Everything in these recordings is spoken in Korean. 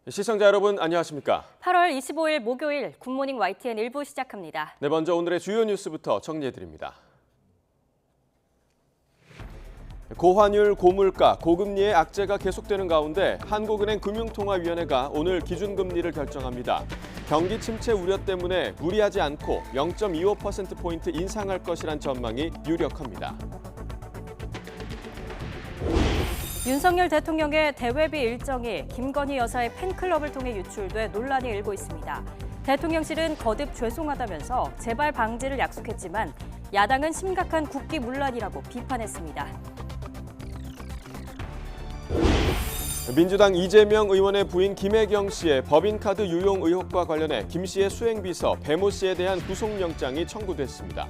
시청자 여러분 안녕하십니까? 8월 25일 목요일 굿모닝 YTN 1부 시작합니다. 네, 먼저 오늘의 주요 뉴스부터 정리해드립니다. 고환율, 고물가, 고금리의 악재가 계속되는 가운데 한국은행 금융통화위원회가 오늘 기준금리를 결정합니다. 경기 침체 우려 때문에 무리하지 않고 0.25%포인트 인상할 것이란 전망이 유력합니다. 윤석열 대통령의 대외비 일정이 김건희 여사의 팬클럽을 통해 유출돼 논란이 일고 있습니다. 대통령실은 거듭 죄송하다면서 재발 방지를 약속했지만 야당은 심각한 국기문란이라고 비판했습니다. 민주당 이재명 의원의 부인 김혜경 씨의 법인카드 유용 의혹과 관련해 김 씨의 수행비서 배모 씨에 대한 구속영장이 청구됐습니다.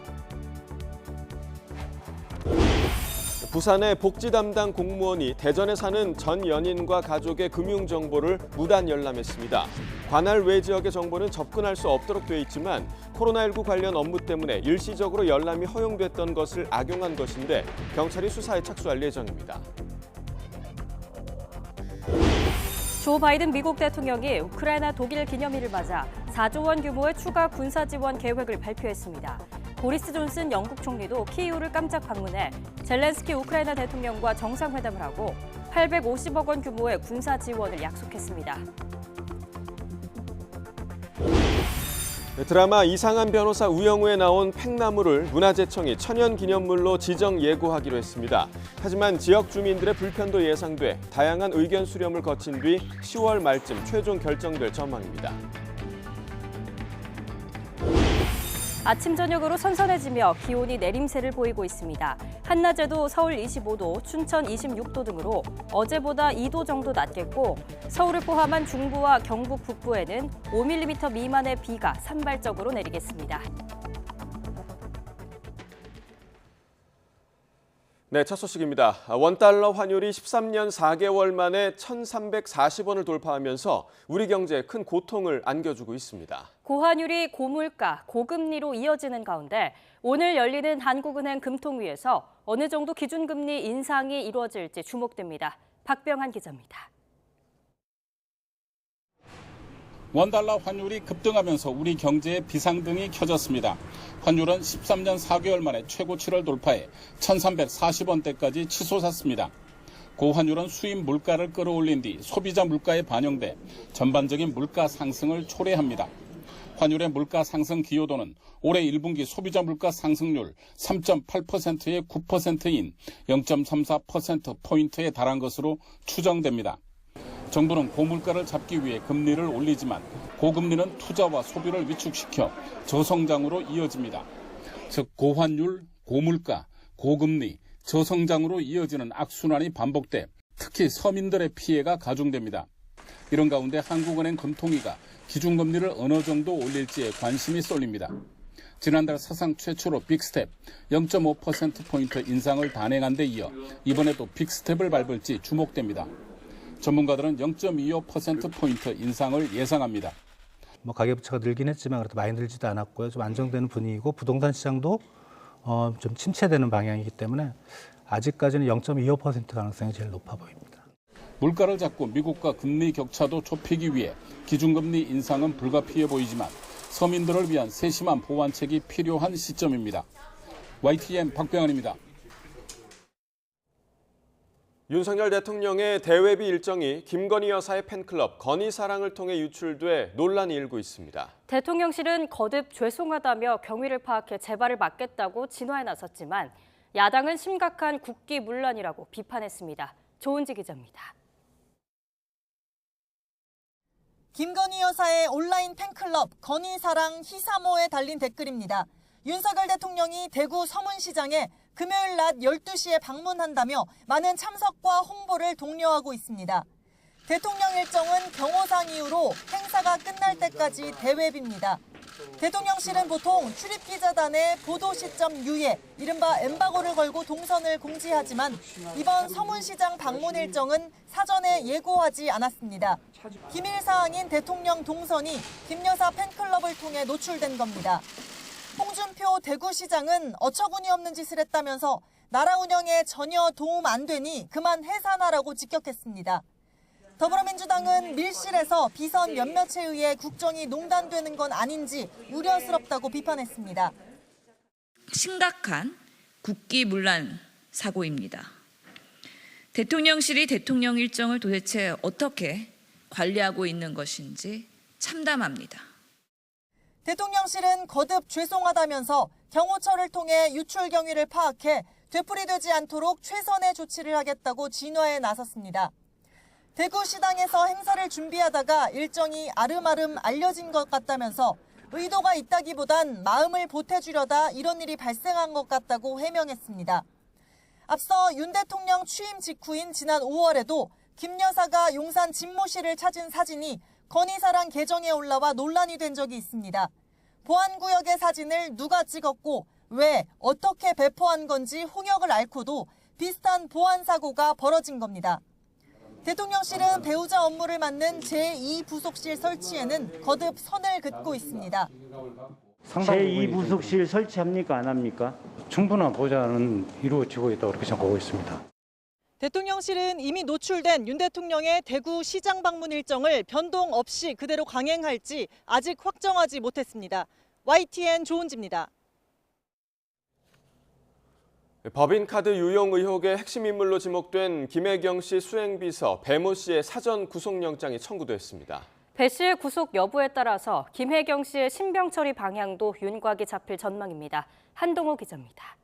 부산의 복지 담당 공무원이 대전에 사는 전 연인과 가족의 금융정보를 무단 열람했습니다. 관할 외 지역의 정보는 접근할 수 없도록 돼 있지만 코로나19 관련 업무 때문에 일시적으로 열람이 허용됐던 것을 악용한 것인데 경찰이 수사에 착수할 예정입니다. 조 바이든 미국 대통령이 우크라이나 독일 기념일을 맞아 4조 원 규모의 추가 군사 지원 계획을 발표했습니다. 보리스 존슨 영국 총리도 키이우를 깜짝 방문해 젤렌스키 우크라이나 대통령과 정상회담을 하고 850억 원 규모의 군사 지원을 약속했습니다. 드라마 이상한 변호사 우영우에 나온 팽나무를 문화재청이 천연기념물로 지정 예고하기로 했습니다. 하지만 지역 주민들의 불편도 예상돼 다양한 의견 수렴을 거친 뒤 10월 말쯤 최종 결정될 전망입니다. 아침 저녁으로 선선해지며 기온이 내림세를 보이고 있습니다. 한낮에도 서울 25도, 춘천 26도 등으로 어제보다 2도 정도 낮겠고 서울을 포함한 중부와 경북 북부에는 5mm 미만의 비가 산발적으로 내리겠습니다. 네, 첫 소식입니다. 원달러 환율이 13년 4개월 만에 1,340원을 돌파하면서 우리 경제에 큰 고통을 안겨주고 있습니다. 고환율이 고물가, 고금리로 이어지는 가운데 오늘 열리는 한국은행 금통위에서 어느 정도 기준금리 인상이 이루어질지 주목됩니다. 박병한 기자입니다. 원달러 환율이 급등하면서 우리 경제에 비상등이 켜졌습니다. 환율은 13년 4개월 만에 최고치를 돌파해 1,340원대까지 치솟았습니다. 고환율은 수입 물가를 끌어올린 뒤 소비자 물가에 반영돼 전반적인 물가 상승을 초래합니다. 환율의 물가 상승 기여도는 올해 1분기 소비자 물가 상승률 3.8%의 9%인 0.34%포인트에 달한 것으로 추정됩니다. 정부는 고물가를 잡기 위해 금리를 올리지만 고금리는 투자와 소비를 위축시켜 저성장으로 이어집니다. 즉 고환율, 고물가, 고금리, 저성장으로 이어지는 악순환이 반복돼 특히 서민들의 피해가 가중됩니다. 이런 가운데 한국은행 금통위가 기준금리를 어느 정도 올릴지에 관심이 쏠립니다. 지난달 사상 최초로 빅스텝 0.5%포인트 인상을 단행한 데 이어 이번에도 빅스텝을 밟을지 주목됩니다. 전문가들은 0.25%포인트 인상을 예상합니다. 가계부채가 늘긴 했지만 그래도 많이 늘지도 않았고요. 좀 안정되는 분위기고 부동산 시장도 좀 침체되는 방향이기 때문에 아직까지는 0.25% 가능성이 제일 높아 보입니다. 물가를 잡고 미국과 금리 격차도 좁히기 위해 기준금리 인상은 불가피해 보이지만 서민들을 위한 세심한 보완책이 필요한 시점입니다. YTN 박병환입니다. 윤석열 대통령의 대외비 일정이 김건희 여사의 팬클럽 건희사랑을 통해 유출돼 논란이 일고 있습니다. 대통령실은 거듭 죄송하다며 경위를 파악해 재발을 막겠다고 진화에 나섰지만 야당은 심각한 국기문란이라고 비판했습니다. 조은지 기자입니다. 김건희 여사의 온라인 팬클럽 건희사랑 희사모에 달린 댓글입니다. 윤석열 대통령이 대구 서문시장에 금요일 낮 12시에 방문한다며 많은 참석과 홍보를 독려하고 있습니다. 대통령 일정은 경호상 이유로 행사가 끝날 때까지 대외비입니다. 대통령실은 보통 출입기자단의 보도 시점 유예, 이른바 엠바고를 걸고 동선을 공지하지만 이번 서문시장 방문 일정은 사전에 예고하지 않았습니다. 기밀 사항인 대통령 동선이 김 여사 팬클럽을 통해 노출된 겁니다. 홍준표 대구시장은 어처구니 없는 짓을 했다면서 나라 운영에 전혀 도움 안 되니 그만 해산하라고 직격했습니다. 더불어민주당은 밀실에서 비선 몇몇에 의해 국정이 농단되는 건 아닌지 우려스럽다고 비판했습니다. 심각한 국기문란 사고입니다. 대통령실이 대통령 일정을 도대체 어떻게 관리하고 있는 것인지 참담합니다. 대통령실은 거듭 죄송하다면서 경호처를 통해 유출 경위를 파악해 되풀이되지 않도록 최선의 조치를 하겠다고 진화에 나섰습니다. 대구시당에서 행사를 준비하다가 일정이 아름아름 알려진 것 같다면서 의도가 있다기보단 마음을 보태주려다 이런 일이 발생한 것 같다고 해명했습니다. 앞서 윤 대통령 취임 직후인 지난 5월에도 김 여사가 용산 집무실을 찾은 사진이 건희사랑 계정에 올라와 논란이 된 적이 있습니다. 보안구역의 사진을 누가 찍었고 왜 어떻게 배포한 건지 홍역을 앓고도 비슷한 보안 사고가 벌어진 겁니다. 대통령실은 배우자 업무를 맡는 제2부속실 설치에는 거듭 선을 긋고 있습니다. 제2부속실 설치합니까 안 합니까? 충분한 보좌는 이루어지고 있다고 그렇게 생각하고 있습니다. 대통령실은 이미 노출된 윤 대통령의 대구 시장 방문 일정을 변동 없이 그대로 강행할지 아직 확정하지 못했습니다. YTN 조은지입니다. 법인카드 유용 의혹의 핵심 인물로 지목된 김혜경 씨 수행비서 배모 씨의 사전 구속영장이 청구됐습니다. 배 씨의 구속 여부에 따라서 김혜경 씨의 신병 처리 방향도 윤곽이 잡힐 전망입니다. 한동호 기자입니다.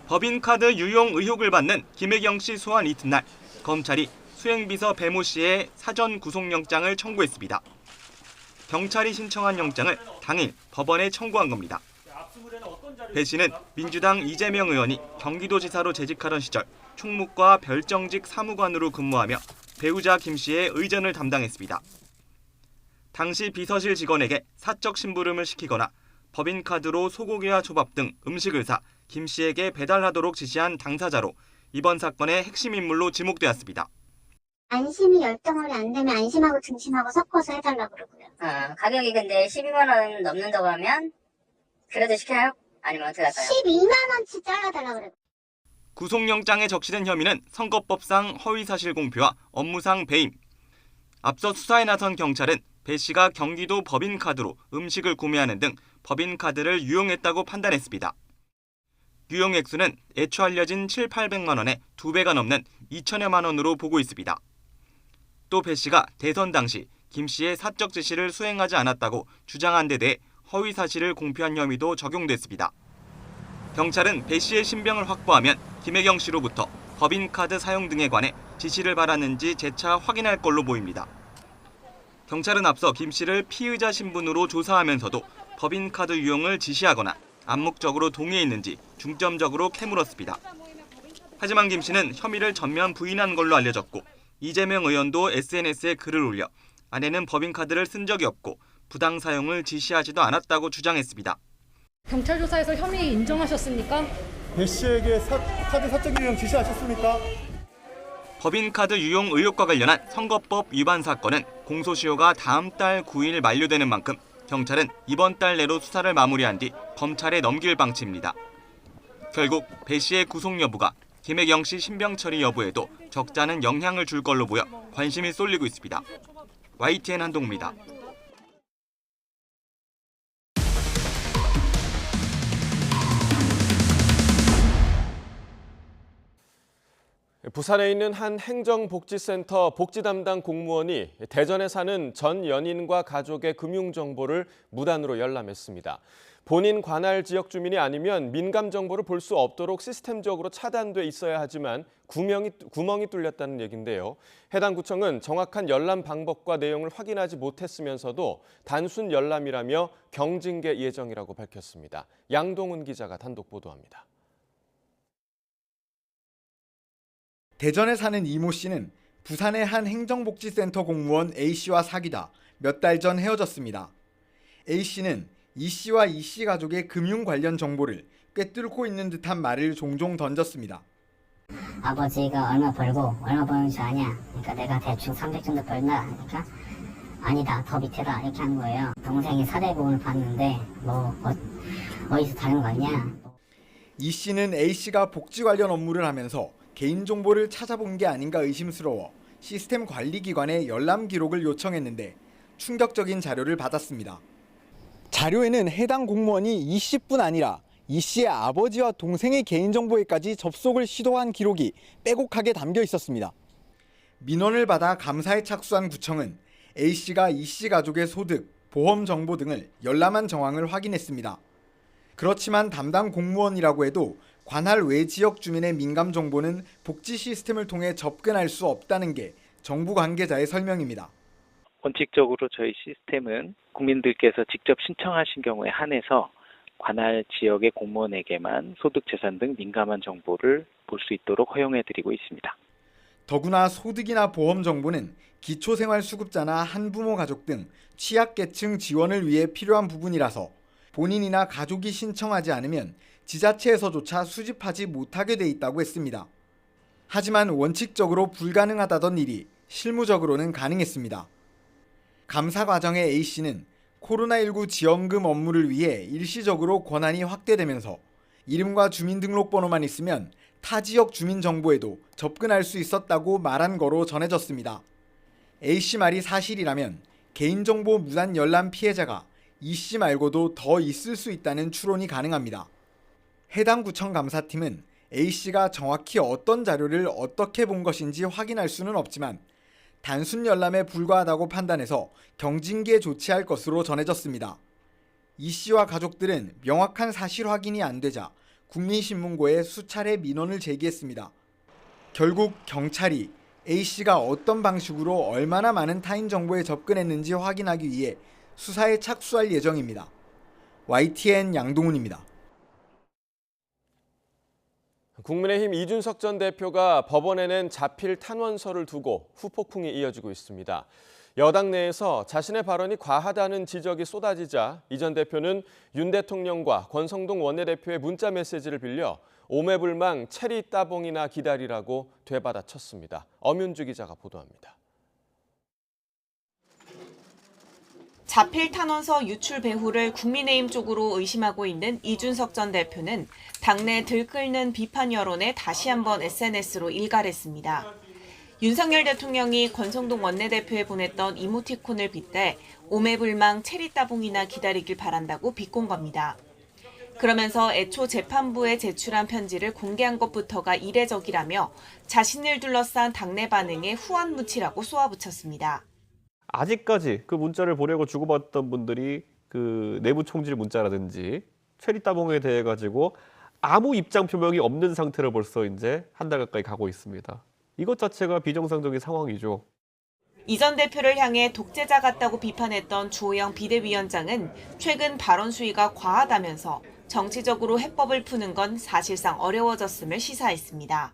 법인카드 유용 의혹을 받는 김혜경 씨 소환 이튿날, 검찰이 수행비서 배모 씨의 사전 구속영장을 청구했습니다. 경찰이 신청한 영장을 당일 법원에 청구한 겁니다. 배 씨는 민주당 이재명 의원이 경기도지사로 재직하던 시절 총무과 별정직 사무관으로 근무하며 배우자 김 씨의 의전을 담당했습니다. 당시 비서실 직원에게 사적 심부름을 시키거나 법인카드로 소고기와 초밥 등 음식을 사 김 씨에게 배달하도록 지시한 당사자로 이번 사건의 핵심 인물로 지목되었습니다. 안심이 열덩어리 안 되면 안심하고 등심하고 섞어서 해달라고 그러고요. 가격이 근데 12만 원 넘는다고 하면 그래도 시켜요? 아니면 어떻게 할까요? 12만 원치 잘라달라고 그래요. 구속영장에 적시된 혐의는 선거법상 허위사실 공표와 업무상 배임. 앞서 수사에 나선 경찰은 배 씨가 경기도 법인카드로 음식을 구매하는 등 법인카드를 유용했다고 판단했습니다. 유용 액수는 애초 알려진 7,800만 원의 2배가 넘는 2천여만 원으로 보고 있습니다. 또 배 씨가 대선 당시 김 씨의 사적 지시를 수행하지 않았다고 주장한 데 대해 허위 사실을 공표한 혐의도 적용됐습니다. 경찰은 배 씨의 신병을 확보하면 김혜경 씨로부터 법인카드 사용 등에 관해 지시를 받았는지 재차 확인할 걸로 보입니다. 경찰은 앞서 김 씨를 피의자 신분으로 조사하면서도 법인카드 유용을 지시하거나 암묵적으로 동의했는지 중점적으로 캐물었습니다. 하지만 김 씨는 혐의를 전면 부인한 걸로 알려졌고 이재명 의원도 SNS에 글을 올려 아내는 법인카드를 쓴 적이 없고 부당 사용을 지시하지도 않았다고 주장했습니다. 경찰 조사에서 혐의 인정하셨습니까? 배 씨에게 카드 사적 유용 지시하셨습니까? 법인카드 유용 의혹과 관련한 선거법 위반 사건은 공소시효가 다음 달 9일 만료되는 만큼 경찰은 이번 달 내로 수사를 마무리한 뒤 검찰에 넘길 방침입니다. 결국 배 씨의 구속 여부가 김혜경 씨 신병 처리 여부에도 적잖은 영향을 줄 걸로 보여 관심이 쏠리고 있습니다. YTN 한동우입니다. 부산에 있는 한 행정복지센터 복지 담당 공무원이 대전에 사는 전 연인과 가족의 금융정보를 무단으로 열람했습니다. 본인 관할 지역 주민이 아니면 민감 정보를 볼 수 없도록 시스템적으로 차단돼 있어야 하지만 구멍이 뚫렸다는 얘긴데요. 해당 구청은 정확한 열람 방법과 내용을 확인하지 못했으면서도 단순 열람이라며 경징계 예정이라고 밝혔습니다. 양동훈 기자가 단독 보도합니다. 대전에 사는 이모 씨는 부산의 한 행정복지센터 공무원 A씨와 사귀다 몇 달 전 헤어졌습니다. A씨는 이씨와 이씨 가족의 금융 관련 정보를 꿰뚫고 있는 듯한 말을 종종 던졌습니다. 아버지가 얼마 벌고 얼마 버는지 아냐? 그러니까 내가 대충 300 정도 벌나? 그러니까 아니다, 더 밑에다 이렇게 하는 거예요. 동생이 사대보험을 받는데 어디서 다른 거 아니냐? 이씨는 A씨가 복지 관련 업무를 하면서 개인정보를 찾아본 게 아닌가 의심스러워 시스템 관리기관에 열람 기록을 요청했는데 충격적인 자료를 받았습니다. 자료에는 해당 공무원이 이 씨뿐 아니라 이 씨의 아버지와 동생의 개인정보에까지 접속을 시도한 기록이 빼곡하게 담겨 있었습니다. 민원을 받아 감사에 착수한 구청은 A 씨가 이 씨 가족의 소득, 보험 정보 등을 열람한 정황을 확인했습니다. 그렇지만 담당 공무원이라고 해도 관할 외 지역 주민의 민감 정보는 복지 시스템을 통해 접근할 수 없다는 게 정부 관계자의 설명입니다. 원칙적으로 저희 시스템은 국민들께서 직접 신청하신 경우에 한해서 관할 지역의 공무원에게만 소득, 재산 등 민감한 정보를 볼 수 있도록 허용해드리고 있습니다. 더구나 소득이나 보험 정보는 기초생활수급자나 한부모 가족 등 취약계층 지원을 위해 필요한 부분이라서 본인이나 가족이 신청하지 않으면 지자체에서조차 수집하지 못하게 돼 있다고 했습니다. 하지만 원칙적으로 불가능하다던 일이 실무적으로는 가능했습니다. 감사 과정에 A씨는 코로나19 지원금 업무를 위해 일시적으로 권한이 확대되면서 이름과 주민등록번호만 있으면 타 지역 주민 정보에도 접근할 수 있었다고 말한 거로 전해졌습니다. A씨 말이 사실이라면 개인정보 무단 열람 피해자가 E씨 말고도 더 있을 수 있다는 추론이 가능합니다. 해당 구청 감사팀은 A씨가 정확히 어떤 자료를 어떻게 본 것인지 확인할 수는 없지만 단순 열람에 불과하다고 판단해서 경징계에 조치할 것으로 전해졌습니다. E씨와 가족들은 명확한 사실 확인이 안 되자 국민신문고에 수차례 민원을 제기했습니다. 결국 경찰이 A씨가 어떤 방식으로 얼마나 많은 타인 정보에 접근했는지 확인하기 위해 수사에 착수할 예정입니다. YTN 양동훈입니다. 국민의힘 이준석 전 대표가 법원에 낸 자필 탄원서를 두고 후폭풍이 이어지고 있습니다. 여당 내에서 자신의 발언이 과하다는 지적이 쏟아지자 이 전 대표는 윤 대통령과 권성동 원내대표의 문자 메시지를 빌려 오매불망 체리 따봉이나 기다리라고 되받아쳤습니다. 엄윤주 기자가 보도합니다. 자필 탄원서 유출 배후를 국민의힘 쪽으로 의심하고 있는 이준석 전 대표는 당내 들끓는 비판 여론에 다시 한번 SNS로 일갈했습니다. 윤석열 대통령이 권성동 원내대표에 보냈던 이모티콘을 빗대 오매불망 체리 따봉이나 기다리길 바란다고 비꼰 겁니다. 그러면서 애초 재판부에 제출한 편지를 공개한 것부터가 이례적이라며 자신을 둘러싼 당내 반응에 후안무치라고 쏘아붙였습니다. 아직까지 그 문자를 보내고 주고받던 분들이 그 내부 총질 문자라든지 체리 따봉에 대해 가지고 아무 입장 표명이 없는 상태로 벌써 이제 한 달 가까이 가고 있습니다. 이것 자체가 비정상적인 상황이죠. 이 전 대표를 향해 독재자 같다고 비판했던 주호영 비대위원장은 최근 발언 수위가 과하다면서 정치적으로 해법을 푸는 건 사실상 어려워졌음을 시사했습니다.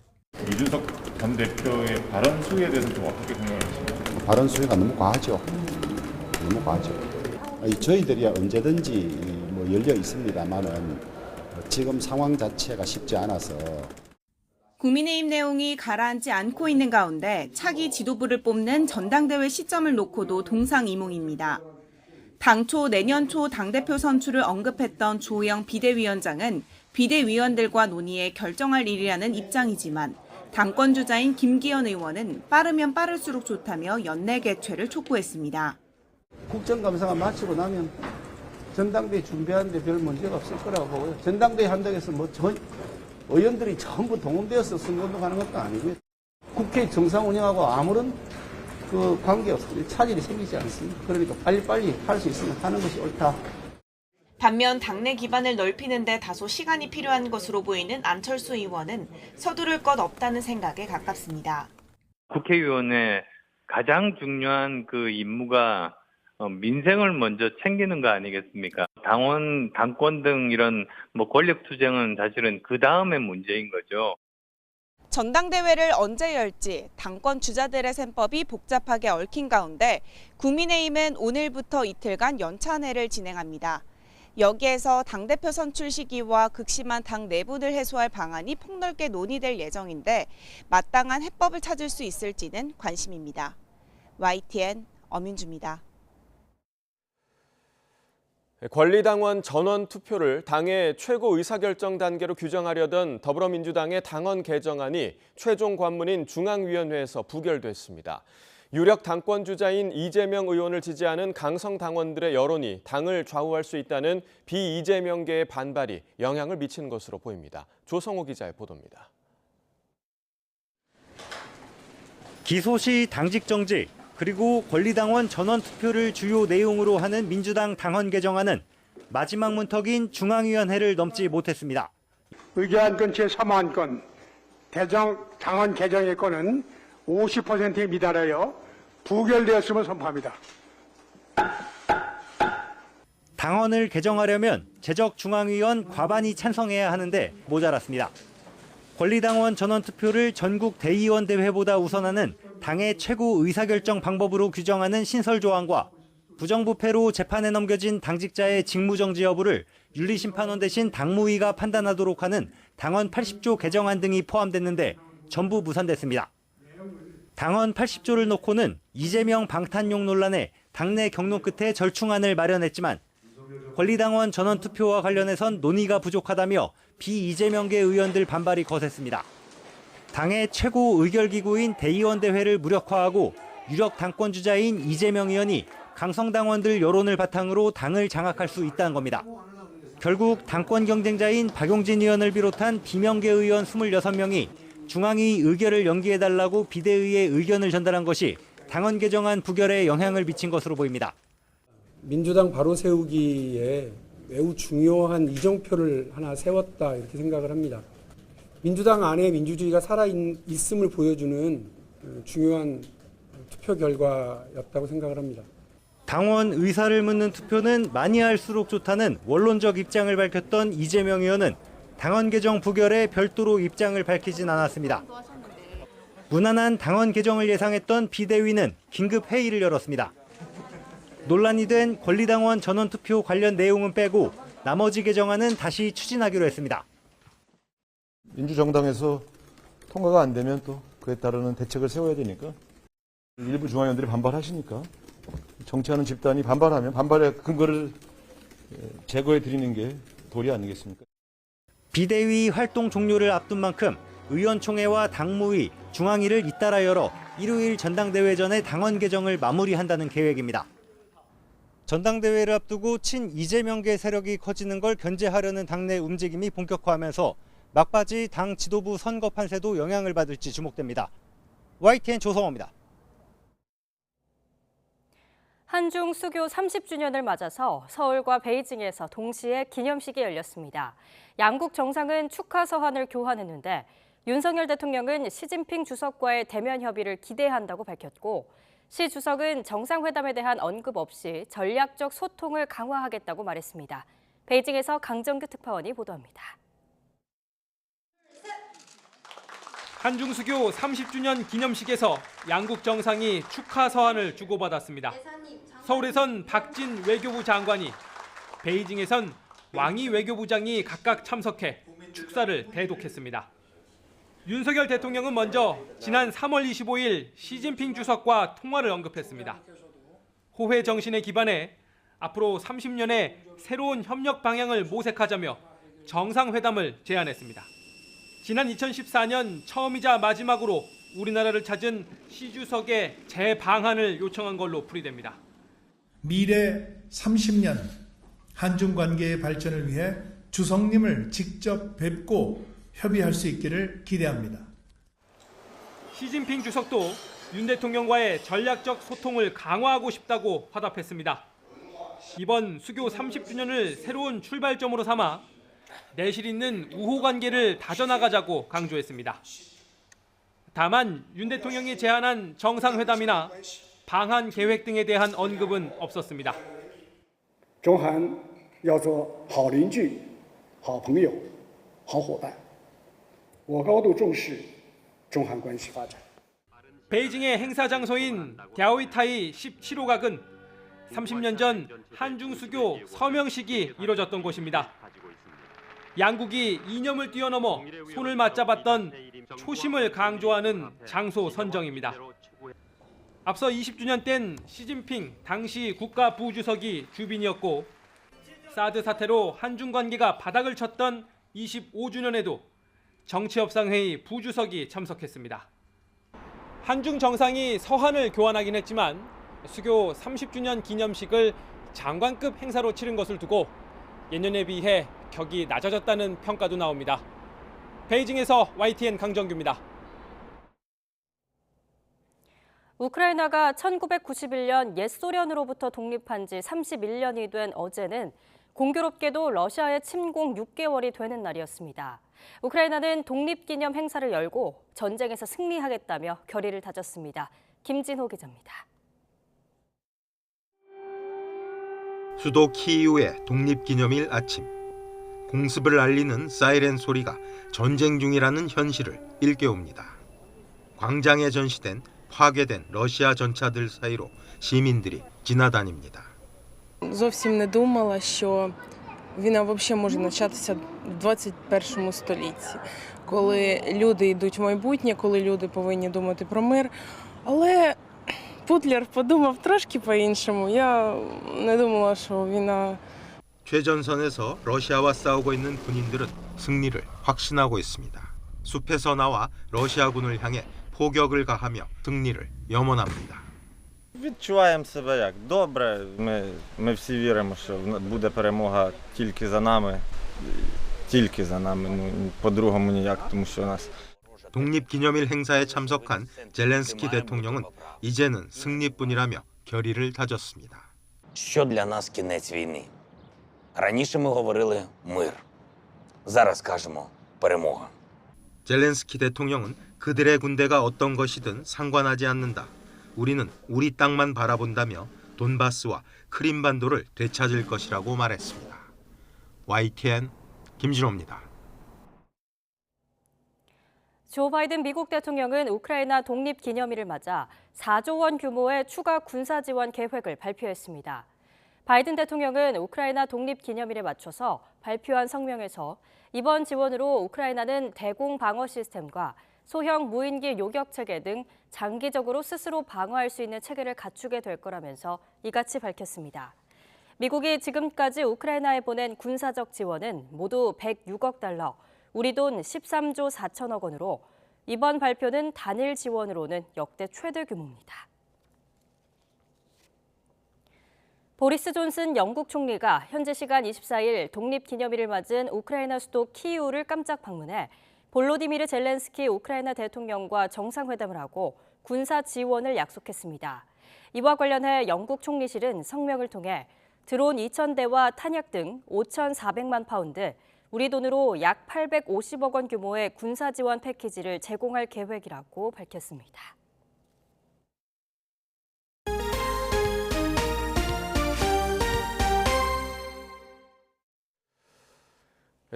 이준석 전 대표의 발언 수위에 대해서 좀 어떻게 생각하십니까? 발언 수위가 너무 과하죠. 너무 과하죠. 저희들이 언제든지 열려 있습니다만은 지금 상황 자체가 쉽지 않아서. 국민의힘 내용이 가라앉지 않고 있는 가운데 차기 지도부를 뽑는 전당대회 시점을 놓고도 동상이몽입니다. 당초 내년 초 당대표 선출을 언급했던 주호영 비대위원장은 비대위원들과 논의해 결정할 일이라는 입장이지만 당권 주자인 김기현 의원은 빠르면 빠를수록 좋다며 연내 개최를 촉구했습니다. 국정감사가 마치고 나면 전당대회 준비하는데 별 문제가 없을 거라고 보고요. 전당대회 한다고 해서 의원들이 전부 동원되어서 선거운동하는 것도 아니고요. 국회 정상 운영하고 아무런 그 관계없습니다. 차질이 생기지 않습니다. 그러니까 빨리빨리 할 수 있으면 하는 것이 옳다. 반면 당내 기반을 넓히는 데 다소 시간이 필요한 것으로 보이는 안철수 의원은 서두를 것 없다는 생각에 가깝습니다. 국회의원의 가장 중요한 그 임무가 민생을 먼저 챙기는 거 아니겠습니까? 당원, 당권 등 이런 권력 투쟁은 사실은 그 다음의 문제인 거죠. 전당대회를 언제 열지 당권 주자들의 셈법이 복잡하게 얽힌 가운데 국민의힘은 오늘부터 이틀간 연찬회를 진행합니다. 여기에서 당대표 선출 시기와 극심한 당 내분을 해소할 방안이 폭넓게 논의될 예정인데 마땅한 해법을 찾을 수 있을지는 관심입니다. YTN 엄윤주입니다. 권리당원 전원 투표를 당의 최고 의사결정 단계로 규정하려던 더불어민주당의 당원 개정안이 최종 관문인 중앙위원회에서 부결됐습니다. 유력 당권 주자인 이재명 의원을 지지하는 강성 당원들의 여론이 당을 좌우할 수 있다는 비이재명계의 반발이 영향을 미친 것으로 보입니다. 조성호 기자의 보도입니다. 기소 시 당직 정지, 그리고 권리당원 전원 투표를 주요 내용으로 하는 민주당 당헌 개정안은 마지막 문턱인 중앙위원회를 넘지 못했습니다. 의결안건 제3호안건 당헌 개정의 건은 50%에 미달하여 부결되었음을 선포합니다. 당헌을 개정하려면 재적 중앙위원 과반이 찬성해야 하는데 모자랐습니다. 권리당원 전원 투표를 전국 대의원 대회보다 우선하는 당의 최고 의사결정 방법으로 규정하는 신설 조항과 부정부패로 재판에 넘겨진 당직자의 직무정지 여부를 윤리심판원 대신 당무위가 판단하도록 하는 당헌 80조 개정안 등이 포함됐는데 전부 무산됐습니다. 당헌 80조를 놓고는 이재명 방탄용 논란에 당내 경론 끝에 절충안을 마련했지만 권리당원 전원 투표와 관련해선 논의가 부족하다며 비이재명계 의원들 반발이 거셌습니다. 당의 최고 의결기구인 대의원 대회를 무력화하고 유력 당권 주자인 이재명 의원이 강성당원들 여론을 바탕으로 당을 장악할 수 있다는 겁니다. 결국 당권 경쟁자인 박용진 의원을 비롯한 비명계 의원 26명이 중앙위 의결을 연기해달라고 비대위에 의견을 전달한 것이 당헌 개정안 부결에 영향을 미친 것으로 보입니다. 민주당 바로 세우기에 매우 중요한 이정표를 하나 세웠다 이렇게 생각을 합니다. 민주당 안에 민주주의가 살아있음을 보여주는 중요한 투표 결과였다고 생각을 합니다. 당원 의사를 묻는 투표는 많이 할수록 좋다는 원론적 입장을 밝혔던 이재명 의원은 당헌 개정 부결에 별도로 입장을 밝히진 않았습니다. 무난한 당헌 개정을 예상했던 비대위는 긴급 회의를 열었습니다. 논란이 된 권리당원 전원 투표 관련 내용은 빼고 나머지 개정안은 다시 추진하기로 했습니다. 민주정당에서 통과가 안 되면 또 그에 따르는 대책을 세워야 되니까 일부 중앙위원들이 반발하시니까 정치하는 집단이 반발하면 반발의 근거를 제거해 드리는 게 도리 아니겠습니까? 비대위 활동 종료를 앞둔 만큼 의원총회와 당무위, 중앙위를 잇따라 열어 일요일 전당대회 전에 당헌 개정을 마무리한다는 계획입니다. 전당대회를 앞두고 친 이재명계 세력이 커지는 걸 견제하려는 당내 움직임이 본격화하면서 막바지 당 지도부 선거 판세도 영향을 받을지 주목됩니다. YTN 조성호입니다. 한중 수교 30주년을 맞아서 서울과 베이징에서 동시에 기념식이 열렸습니다. 양국 정상은 축하 서한을 교환했는데 윤석열 대통령은 시진핑 주석과의 대면 협의를 기대한다고 밝혔고 시 주석은 정상회담에 대한 언급 없이 전략적 소통을 강화하겠다고 말했습니다. 베이징에서 강정규 특파원이 보도합니다. 한중 수교 30주년 기념식에서 양국 정상이 축하 서한을 주고받았습니다. 서울에선 박진 외교부 장관이, 베이징에선 왕이 외교부장이 각각 참석해 축사를 대독했습니다. 윤석열 대통령은 먼저 지난 3월 25일 시진핑 주석과 통화를 언급했습니다. 호회 정신에 기반해 앞으로 30년의 새로운 협력 방향을 모색하자며 정상회담을 제안했습니다. 지난 2014년 처음이자 마지막으로 우리나라를 찾은 시 주석의 재방한을 요청한 걸로 풀이됩니다. 미래 30년 한중 관계의 발전을 위해 주석님을 직접 뵙고 협의할 수 있기를 기대합니다. 시진핑 주석도 윤 대통령과의 전략적 소통을 강화하고 싶다고 화답했습니다. 이번 수교 30주년을 새로운 출발점으로 삼아 내실 있는 우호 관계를 다져나가자고 강조했습니다. 다만 윤 대통령이 제안한 정상회담이나 방한 계획 등에 대한 언급은 없었습니다. 中韩要做好邻居、好朋友、好伙伴。我高度重视中韩关系发展。 베이징의 행사 장소인 갸오이타이 17호각은 30년 전 한중 수교 서명식이 이뤄졌던 곳입니다. 양국이 이념을 뛰어넘어 손을 맞잡았던 초심을 강조하는 장소 선정입니다. 앞서 20주년 땐 시진핑 당시 국가부주석이 주빈이었고 사드 사태로 한중 관계가 바닥을 쳤던 25주년에도 정치협상회의 부주석이 참석했습니다. 한중 정상이 서한을 교환하긴 했지만 수교 30주년 기념식을 장관급 행사로 치른 것을 두고 예년에 비해 격이 낮아졌다는 평가도 나옵니다. 베이징에서 YTN 강정규입니다. 우크라이나가 1991년 옛 소련으로부터 독립한 지 31년이 된 어제는 공교롭게도 러시아의 침공 6개월이 되는 날이었습니다. 우크라이나는 독립기념 행사를 열고 전쟁에서 승리하겠다며 결의를 다졌습니다. 김진호 기자입니다. 수도 키이우의 독립기념일 아침. 공습을 알리는 사이렌 소리가 전쟁 중이라는 현실을 일깨웁니다. 광장에 전시된 파괴된 러시아 전차들 사이로 시민들이 지나다닙니다. Зовсім не думала, що війна взагалі може початися в 21 столітті, коли люди йдуть в майбутнє, коли люди повинні думати про мир. Але Путлер подумав трошки по-іншому. Я не думала, що війна... 최전선에서 러시아와 싸우고 있는 군인들은 승리를 확신하고 있습니다. 숲에서 나와 러시아군을 향해 포격을 가하며 승리를 염원합니다. Відчуваємо себе як добре. Ми всі віримо, що буде перемога тільки за нами. Тільки за нами. Ну, по-другому ніяк, тому що нас 독립기념일 행사에 참석한 젤렌스키 대통령은 이제는 승리뿐이라며 결의를 다졌습니다. Що для нас кінець війни? Раніше ми говорили мир. Зараз кажемо перемога. 젤렌스키 대통령은 그들의 군대가 어떤 것이든 상관하지 않는다. 우리는 우리 땅만 바라본다며 돈바스와 크림반도를 되찾을 것이라고 말했습니다. YTN 김진호입니다. 조 바이든 미국 대통령은 우크라이나 독립기념일을 맞아 4조 원 규모의 추가 군사 지원 계획을 발표했습니다. 바이든 대통령은 우크라이나 독립기념일에 맞춰서 발표한 성명에서 이번 지원으로 우크라이나는 대공 방어 시스템과 소형 무인기 요격 체계 등 장기적으로 스스로 방어할 수 있는 체계를 갖추게 될 거라면서 이같이 밝혔습니다. 미국이 지금까지 우크라이나에 보낸 군사적 지원은 모두 106억 달러, 우리 돈 13조 4천억 원으로 이번 발표는 단일 지원으로는 역대 최대 규모입니다. 보리스 존슨 영국 총리가 현지 시간 24일 독립기념일을 맞은 우크라이나 수도 키이우를 깜짝 방문해 볼로디미르 젤렌스키 우크라이나 대통령과 정상회담을 하고 군사 지원을 약속했습니다. 이와 관련해 영국 총리실은 성명을 통해 드론 2,000대와 탄약 등 5,400만 파운드, 우리 돈으로 약 850억 원 규모의 군사 지원 패키지를 제공할 계획이라고 밝혔습니다.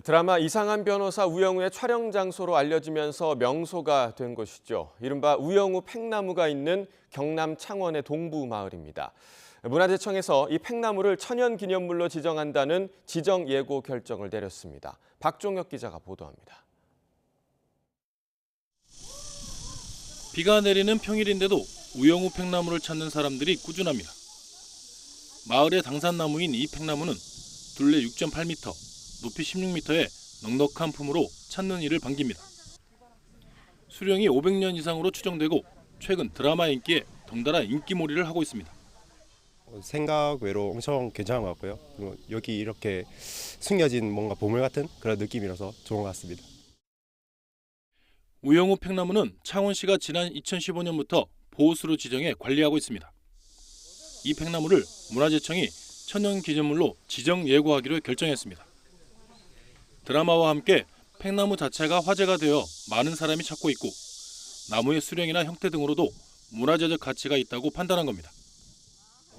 드라마 이상한 변호사 우영우의 촬영 장소로 알려지면서 명소가 된 곳이죠. 이른바 우영우 팽나무가 있는 경남 창원의 동부 마을입니다. 문화재청에서 이 팽나무를 천연기념물로 지정한다는 지정 예고 결정을 내렸습니다. 박종혁 기자가 보도합니다. 비가 내리는 평일인데도 우영우 팽나무를 찾는 사람들이 꾸준합니다. 마을의 당산나무인 이 팽나무는 둘레 6.8m, 높이 16m의 넉넉한 품으로 찾는 일을 반깁니다. 수령이 500년 이상으로 추정되고 최근 드라마 인기에 덩달아 인기몰이를 하고 있습니다. 생각 외로 엄청 괜찮은 것 같고요. 그리고 여기 이렇게 숨겨진 뭔가 보물 같은 그런 느낌이라서 좋은 것 같습니다. 우영우 팽나무는 창원시가 지난 2015년부터 보호수로 지정해 관리하고 있습니다. 이 팽나무를 문화재청이 천연기념물로 지정 예고하기로 결정했습니다. 드라마와 함께 팽나무 자체가 화제가 되어 많은 사람이 찾고 있고 나무의 수령이나 형태 등으로도 문화재적 가치가 있다고 판단한 겁니다.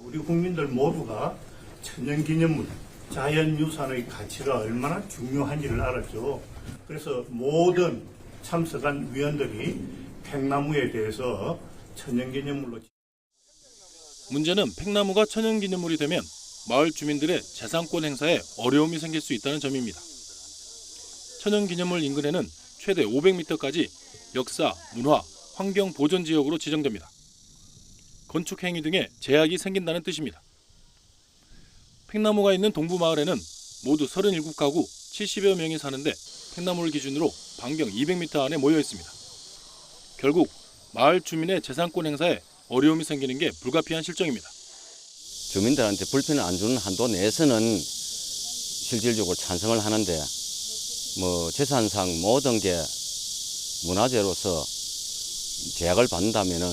우리 국민들 모두가 천연기념물, 자연유산의 가치가 얼마나 중요한지를 알았죠. 그래서 모든 참석한 위원들이 팽나무에 대해서 천연기념물로. 문제는 팽나무가 천연기념물이 되면 마을 주민들의 재산권 행사에 어려움이 생길 수 있다는 점입니다. 천연기념물 인근에는 최대 500m까지 역사, 문화, 환경 보존 지역으로 지정됩니다. 건축 행위 등에 제약이 생긴다는 뜻입니다. 팽나무가 있는 동부 마을에는 모두 37가구 70여 명이 사는데 팽나무를 기준으로 반경 200m 안에 모여 있습니다. 결국 마을 주민의 재산권 행사에 어려움이 생기는 게 불가피한 실정입니다. 주민들한테 불편을 안 주는 한도 내에서는 실질적으로 찬성을 하는데 뭐 재산상 모든 게 문화재로서 제약을 받는다면은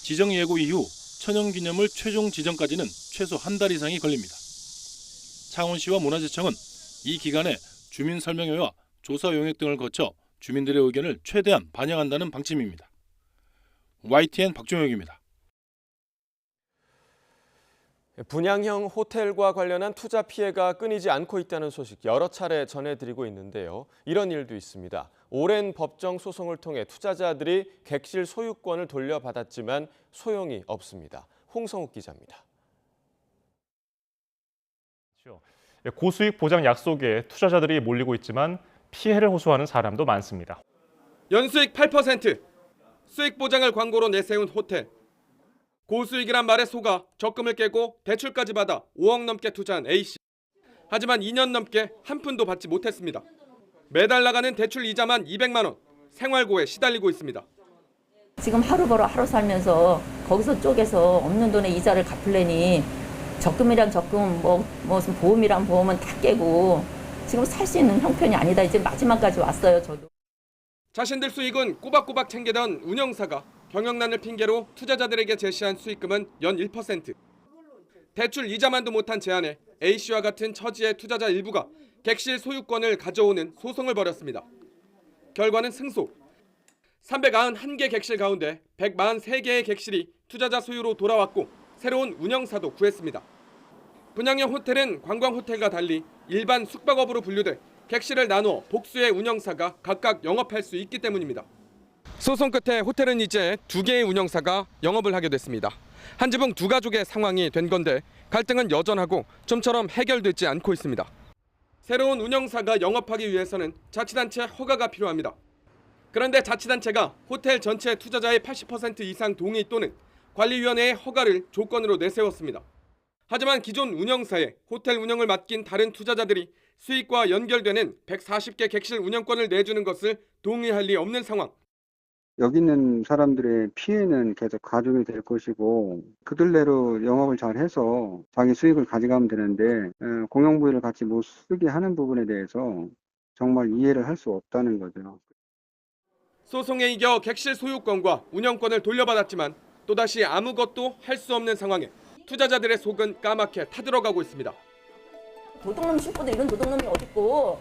지정 예고 이후 천연기념물 최종 지정까지는 최소 한 달 이상이 걸립니다. 창원시와 문화재청은 이 기간에 주민 설명회와 조사 용역 등을 거쳐 주민들의 의견을 최대한 반영한다는 방침입니다. YTN 박종혁입니다. 분양형 호텔과 관련한 투자 피해가 끊이지 않고 있다는 소식 여러 차례 전해드리고 있는데요. 이런 일도 있습니다. 오랜 법정 소송을 통해 투자자들이 객실 소유권을 돌려받았지만 소용이 없습니다. 홍성욱 기자입니다. 고수익 보장 약속에 투자자들이 몰리고 있지만 피해를 호소하는 사람도 많습니다. 연수익 8%, 수익 보장을 광고로 내세운 호텔. 고수익이란 말에 속아 적금을 깨고 대출까지 받아 5억 넘게 투자한 A씨. 하지만 2년 넘게 한 푼도 받지 못했습니다. 매달 나가는 대출 이자만 200만 원, 생활고에 시달리고 있습니다. 지금 하루 벌어 하루 살면서 거기서 쪼개서 없는 돈에 이자를 갚으려니 적금이랑 적금, 무슨 보험이랑 보험은 다 깨고 지금 살 수 있는 형편이 아니다. 이제 마지막까지 왔어요, 저도. 자신들 수익은 꼬박꼬박 챙기던 운영사가 경영난을 핑계로 투자자들에게 제시한 수익금은 연 1%. 대출 이자만도 못한 제안에 A씨와 같은 처지의 투자자 일부가 객실 소유권을 가져오는 소송을 벌였습니다. 결과는 승소. 391개 객실 가운데 143개의 객실이 투자자 소유로 돌아왔고 새로운 운영사도 구했습니다. 분양형 호텔은 관광호텔과 달리 일반 숙박업으로 분류돼 객실을 나누어 복수의 운영사가 각각 영업할 수 있기 때문입니다. 소송 끝에 호텔은 이제 2개의 운영사가 영업을 하게 됐습니다. 한 지붕 2가족의 상황이 된 건데 갈등은 여전하고 좀처럼 해결되지 않고 있습니다. 새로운 운영사가 영업하기 위해서는 자치단체 허가가 필요합니다. 그런데 자치단체가 호텔 전체 투자자의 80% 이상 동의 또는 관리위원회의 허가를 조건으로 내세웠습니다. 하지만 기존 운영사에 호텔 운영을 맡긴 다른 투자자들이 수익과 연결되는 140개 객실 운영권을 내주는 것을 동의할 리 없는 상황. 여기 있는 사람들의 피해는 계속 가중이 될 것이고 그들대로 영업을 잘 해서 자기 수익을 가져가면 되는데 공용부위를 같이 못 쓰게 하는 부분에 대해서 정말 이해를 할 수 없다는 거죠. 소송에 이겨 객실 소유권과 운영권을 돌려받았지만 또다시 아무것도 할 수 없는 상황에 투자자들의 속은 까맣게 타들어가고 있습니다. 도둑놈 심보도 이런 도둑놈이 어딨고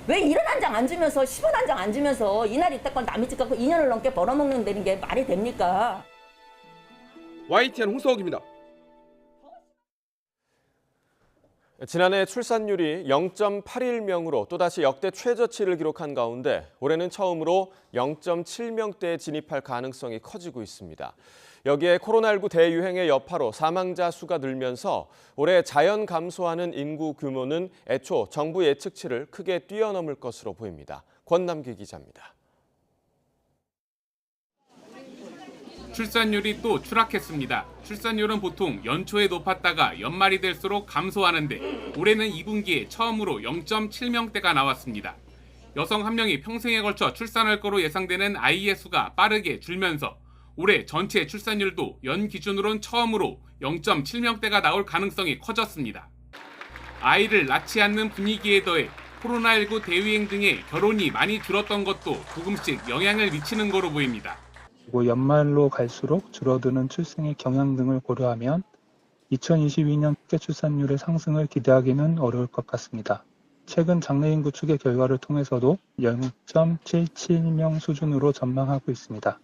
왜 1원 한 장 안 주면서 10원 한 장 안 주면서 이날 이때껏 남의 집 갖고 2년을 넘게 벌어먹는다는 게 말이 됩니까? YTN 홍서욱입니다. 지난해 출산율이 0.81명으로 또다시 역대 최저치를 기록한 가운데 올해는 처음으로 0.7명대에 진입할 가능성이 커지고 있습니다. 여기에 코로나19 대유행의 여파로 사망자 수가 늘면서 올해 자연 감소하는 인구 규모는 애초 정부 예측치를 크게 뛰어넘을 것으로 보입니다. 권남기 기자입니다. 출산율이 또 추락했습니다. 출산율은 보통 연초에 높았다가 연말이 될수록 감소하는데 올해는 2분기에 처음으로 0.7명대가 나왔습니다. 여성 1명이 평생에 걸쳐 출산할 거로 예상되는 아이의 수가 빠르게 줄면서 올해 전체 출산율도 연 기준으론 처음으로 0.7명대가 나올 가능성이 커졌습니다. 아이를 낳지 않는 분위기에 더해 코로나19 대유행 등의 결혼이 많이 줄었던 것도 조금씩 영향을 미치는 거로 보입니다. 연말로 갈수록 줄어드는 출생의 경향 등을 고려하면 2022년 국제 출산율의 상승을 기대하기는 어려울 것 같습니다. 최근 장래인구 추계 결과를 통해서도 0.77명 수준으로 전망하고 있습니다.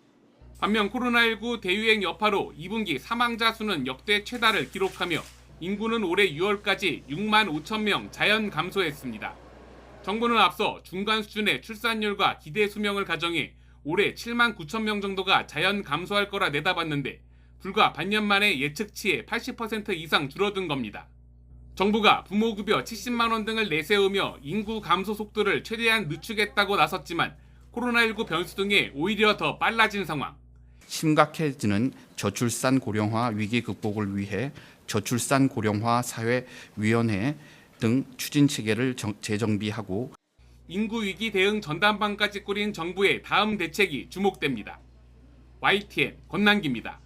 반면 코로나19 대유행 여파로 2분기 사망자 수는 역대 최다를 기록하며 인구는 올해 6월까지 6만 5천 명 자연 감소했습니다. 정부는 앞서 중간 수준의 출산율과 기대 수명을 가정해 올해 7만 9천 명 정도가 자연 감소할 거라 내다봤는데 불과 반년 만에 예측치의 80% 이상 줄어든 겁니다. 정부가 부모급여 70만 원 등을 내세우며 인구 감소 속도를 최대한 늦추겠다고 나섰지만 코로나19 변수 등에 오히려 더 빨라진 상황. 심각해지는 저출산 고령화 위기 극복을 위해 저출산 고령화 사회위원회 등 추진 체계를 재정비하고 인구 위기 대응 전담반까지 꾸린 정부의 다음 대책이 주목됩니다. YTN 권남기입니다.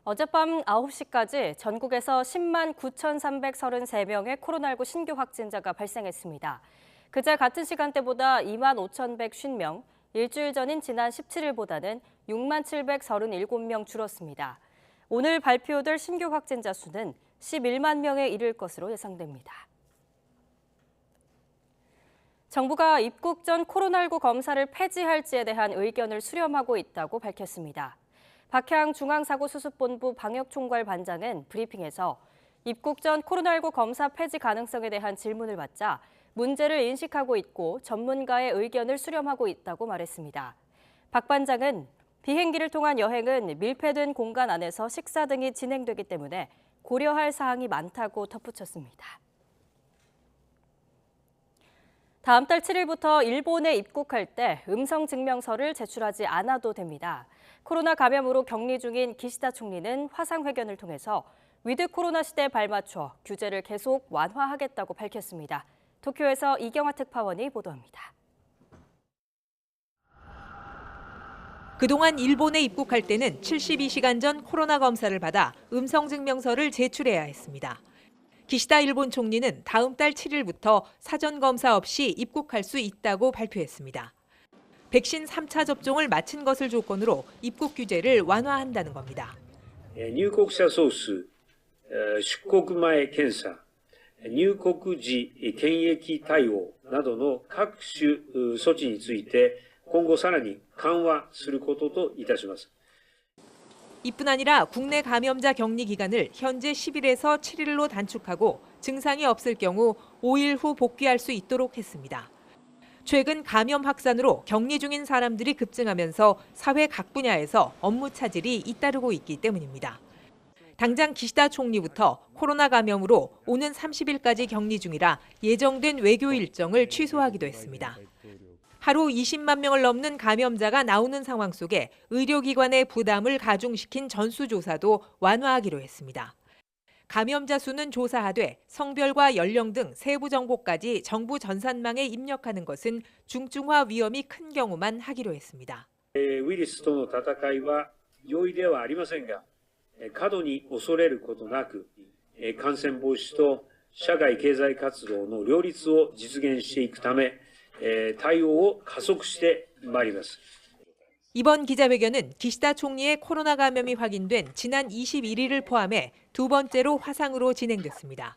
어젯밤 9시까지 전국에서 10만 9,333명의 코로나19 신규 확진자가 발생했습니다. 그제 같은 시간대보다 2만 5,150명, 일주일 전인 지난 17일보다는 6만 737명 줄었습니다. 오늘 발표될 신규 확진자 수는 11만 명에 이를 것으로 예상됩니다. 정부가 입국 전 코로나19 검사를 폐지할지에 대한 의견을 수렴하고 있다고 밝혔습니다. 박향 중앙사고수습본부 방역총괄반장은 브리핑에서 입국 전 코로나19 검사 폐지 가능성에 대한 질문을 받자 문제를 인식하고 있고 전문가의 의견을 수렴하고 있다고 말했습니다. 박 반장은 비행기를 통한 여행은 밀폐된 공간 안에서 식사 등이 진행되기 때문에 고려할 사항이 많다고 덧붙였습니다. 다음 달 7일부터 일본에 입국할 때 음성 증명서를 제출하지 않아도 됩니다. 코로나 감염으로 격리 중인 기시다 총리는 화상회견을 통해서 위드 코로나 시대에 발맞춰 규제를 계속 완화하겠다고 밝혔습니다. 도쿄에서 이경화 특파원이 보도합니다. 그동안 일본에 입국할 때는 72시간 전 코로나 검사를 받아 음성 증명서를 제출해야 했습니다. 기시다 일본 총리는 다음 달 7일부터 사전 검사 없이 입국할 수 있다고 발표했습니다. 백신 3차 접종을 마친 것을 조건으로 입국 규제를 완화한다는 겁니다. 入国者総数、出国前検査、入国時検疫対応などの各種措置について今後さらに緩和することといたします。 이뿐 아니라 국내 감염자 격리 기간을 현재 10일에서 7일로 단축하고 증상이 없을 경우 5일 후 복귀할 수 있도록 했습니다. 최근 감염 확산으로 격리 중인 사람들이 급증하면서 사회 각 분야에서 업무 차질이 잇따르고 있기 때문입니다. 당장 기시다 총리부터 코로나 감염으로 오는 30일까지 격리 중이라 예정된 외교 일정을 취소하기도 했습니다. 하루 20만 명을 넘는 감염자가 나오는 상황 속에 의료기관의 부담을 가중시킨 전수조사도 완화하기로 했습니다. 감염자 수는 조사하되 성별과 연령 등 세부 정보까지 정부 전산망에 입력하는 것은 중증화 위험이 큰 경우만 하기로 했습니다. ウイルスとの戦いは容易ではありませんが、過度に恐れることなく、感染防止と社会経済活動の両立を実現していくため、対応を加速してまいります。 이번 기자회견은 기시다 총리의 코로나 감염이 확인된 지난 21일을 포함해 두 번째로 화상으로 진행됐습니다.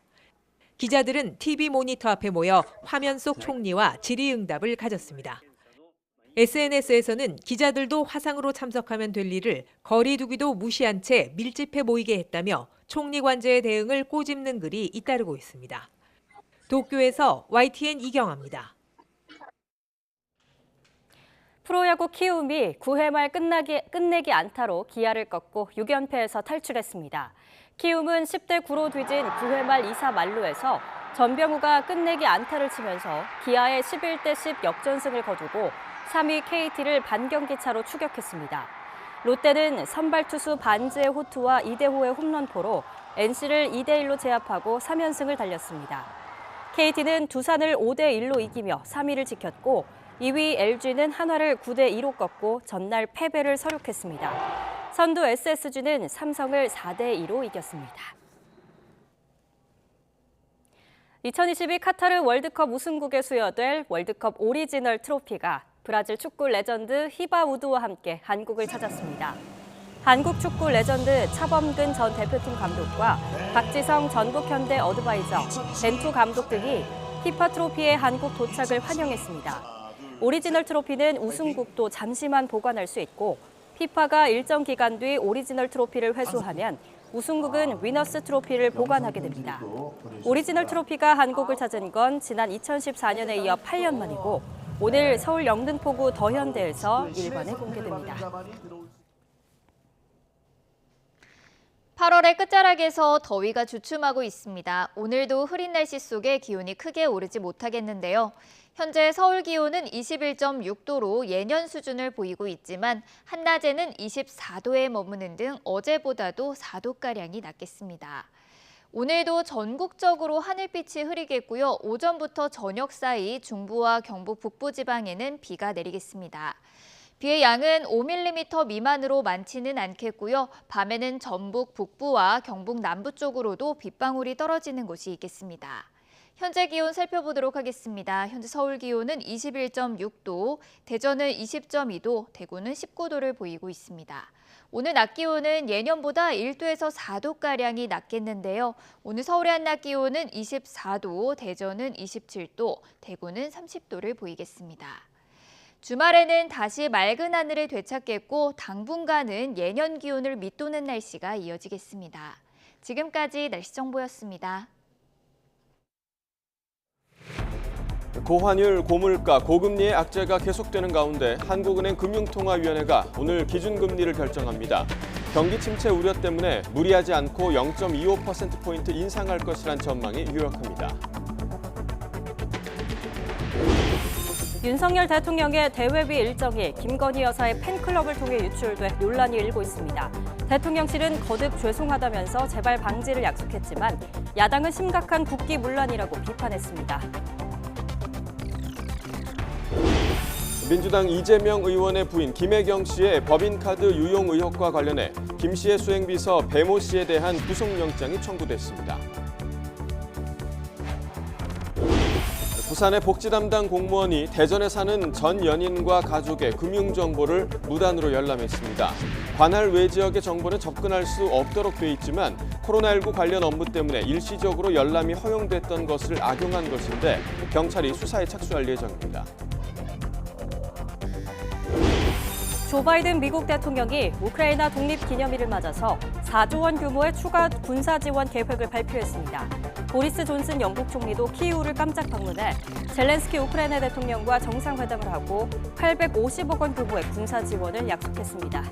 기자들은 TV 모니터 앞에 모여 화면 속 총리와 질의응답을 가졌습니다. SNS에서는 기자들도 화상으로 참석하면 될 일을 거리 두기도 무시한 채 밀집해 모이게 했다며 총리 관저의 대응을 꼬집는 글이 잇따르고 있습니다. 도쿄에서 YTN 이경아입니다. 프로야구 키움이 9회 말 끝내기 안타로 기아를 꺾고 6연패에서 탈출했습니다. 키움은 10대 9로 뒤진 9회 말 2사 만루에서 전병우가 끝내기 안타를 치면서 기아의 11대 10 역전승을 거두고 3위 KT를 반경기 차로 추격했습니다. 롯데는 선발 투수 반지의 호투와 이대호의 홈런포로 NC를 2대 1로 제압하고 3연승을 달렸습니다. KT는 두산을 5대 1로 이기며 3위를 지켰고 2위 LG는 한화를 9대 2로 꺾고 전날 패배를 서륙했습니다. 선두 SSG는 삼성을 4대 2로 이겼습니다. 2022 카타르 월드컵 우승국에 수여될 월드컵 오리지널 트로피가 브라질 축구 레전드 히바 우드와 함께 한국을 찾았습니다. 한국 축구 레전드 차범근 전 대표팀 감독과 박지성 전북현대 어드바이저, 벤투 감독 등이 히파 트로피의 한국 도착을 환영했습니다. 오리지널 트로피는 우승국도 잠시만 보관할 수 있고 피파가 일정 기간 뒤 오리지널 트로피를 회수하면 우승국은 위너스 트로피를 보관하게 됩니다. 오리지널 트로피가 한국을 찾은 건 지난 2014년에 이어 8년 만이고 오늘 서울 영등포구 더현대에서 일관에 공개됩니다. 8월의 끝자락에서 더위가 주춤하고 있습니다. 오늘도 흐린 날씨 속에 기온이 크게 오르지 못하겠는데요. 현재 서울 기온은 21.6도로 예년 수준을 보이고 있지만 한낮에는 24도에 머무는 등 어제보다도 4도가량이 낮겠습니다. 오늘도 전국적으로 하늘빛이 흐리겠고요. 오전부터 저녁 사이 중부와 경북 북부 지방에는 비가 내리겠습니다. 비의 양은 5mm 미만으로 많지는 않겠고요. 밤에는 전북 북부와 경북 남부 쪽으로도 빗방울이 떨어지는 곳이 있겠습니다. 현재 기온 살펴보도록 하겠습니다. 현재 서울 기온은 21.6도, 대전은 20.2도, 대구는 19도를 보이고 있습니다. 오늘 낮 기온은 예년보다 1도에서 4도가량이 낮겠는데요. 오늘 서울의 한낮 기온은 24도, 대전은 27도, 대구는 30도를 보이겠습니다. 주말에는 다시 맑은 하늘을 되찾겠고 당분간은 예년 기온을 밑도는 날씨가 이어지겠습니다. 지금까지 날씨 정보였습니다. 고환율, 고물가, 고금리의 악재가 계속되는 가운데 한국은행 금융통화위원회가 오늘 기준금리를 결정합니다. 경기 침체 우려 때문에 무리하지 않고 0.25%포인트 인상할 것이란 전망이 유력합니다. 윤석열 대통령의 대회비 일정이 김건희 여사의 팬클럽을 통해 유출돼 논란이 일고 있습니다. 대통령실은 거듭 죄송하다면서 재발 방지를 약속했지만 야당은 심각한 국기문란이라고 비판했습니다. 민주당 이재명 의원의 부인 김혜경 씨의 법인카드 유용 의혹과 관련해 김 씨의 수행비서 배모 씨에 대한 구속영장이 청구됐습니다. 부산의 복지 담당 공무원이 대전에 사는 전 연인과 가족의 금융정보를 무단으로 열람했습니다. 관할 외 지역의 정보는 접근할 수 없도록 돼 있지만 코로나19 관련 업무 때문에 일시적으로 열람이 허용됐던 것을 악용한 것인데 경찰이 수사에 착수할 예정입니다. 조 바이든 미국 대통령이 우크라이나 독립기념일을 맞아서 4조 원 규모의 추가 군사 지원 계획을 발표했습니다. 보리스 존슨 영국 총리도 키이우를 깜짝 방문해 젤렌스키 우크라이나 대통령과 정상회담을 하고 850억 원 규모의 군사 지원을 약속했습니다.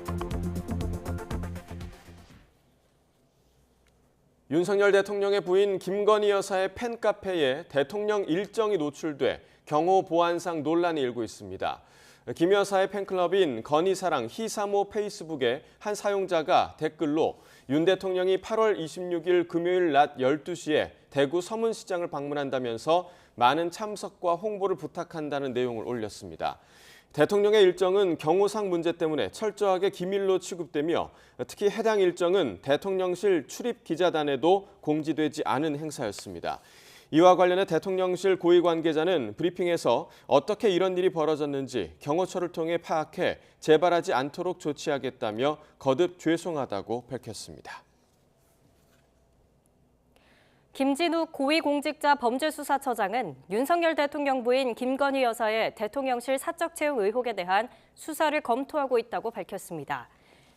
윤석열 대통령의 부인 김건희 여사의 팬카페에 대통령 일정이 노출돼 경호 보안상 논란이 일고 있습니다. 김 여사의 팬클럽인 건희사랑 희사모 페이스북에 한 사용자가 댓글로 윤 대통령이 8월 26일 금요일 낮 12시에 대구 서문시장을 방문한다면서 많은 참석과 홍보를 부탁한다는 내용을 올렸습니다. 대통령의 일정은 경호상 문제 때문에 철저하게 기밀로 취급되며 특히 해당 일정은 대통령실 출입 기자단에도 공지되지 않은 행사였습니다. 이와 관련해 대통령실 고위 관계자는 브리핑에서 어떻게 이런 일이 벌어졌는지 경호처를 통해 파악해 재발하지 않도록 조치하겠다며 거듭 죄송하다고 밝혔습니다. 김진욱 고위공직자 범죄수사처장은 윤석열 대통령 부인 김건희 여사의 대통령실 사적 채용 의혹에 대한 수사를 검토하고 있다고 밝혔습니다.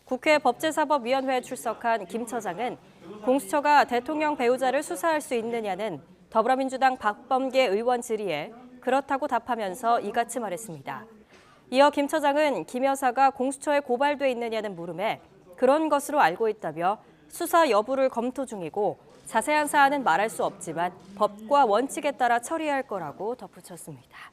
국회 법제사법위원회에 출석한 김 처장은 공수처가 대통령 배우자를 수사할 수 있느냐는 더불어민주당 박범계 의원 질의에 그렇다고 답하면서 이같이 말했습니다. 이어 김 처장은 김 여사가 공수처에 고발돼 있느냐는 물음에 그런 것으로 알고 있다며 수사 여부를 검토 중이고 자세한 사안은 말할 수 없지만 법과 원칙에 따라 처리할 거라고 덧붙였습니다.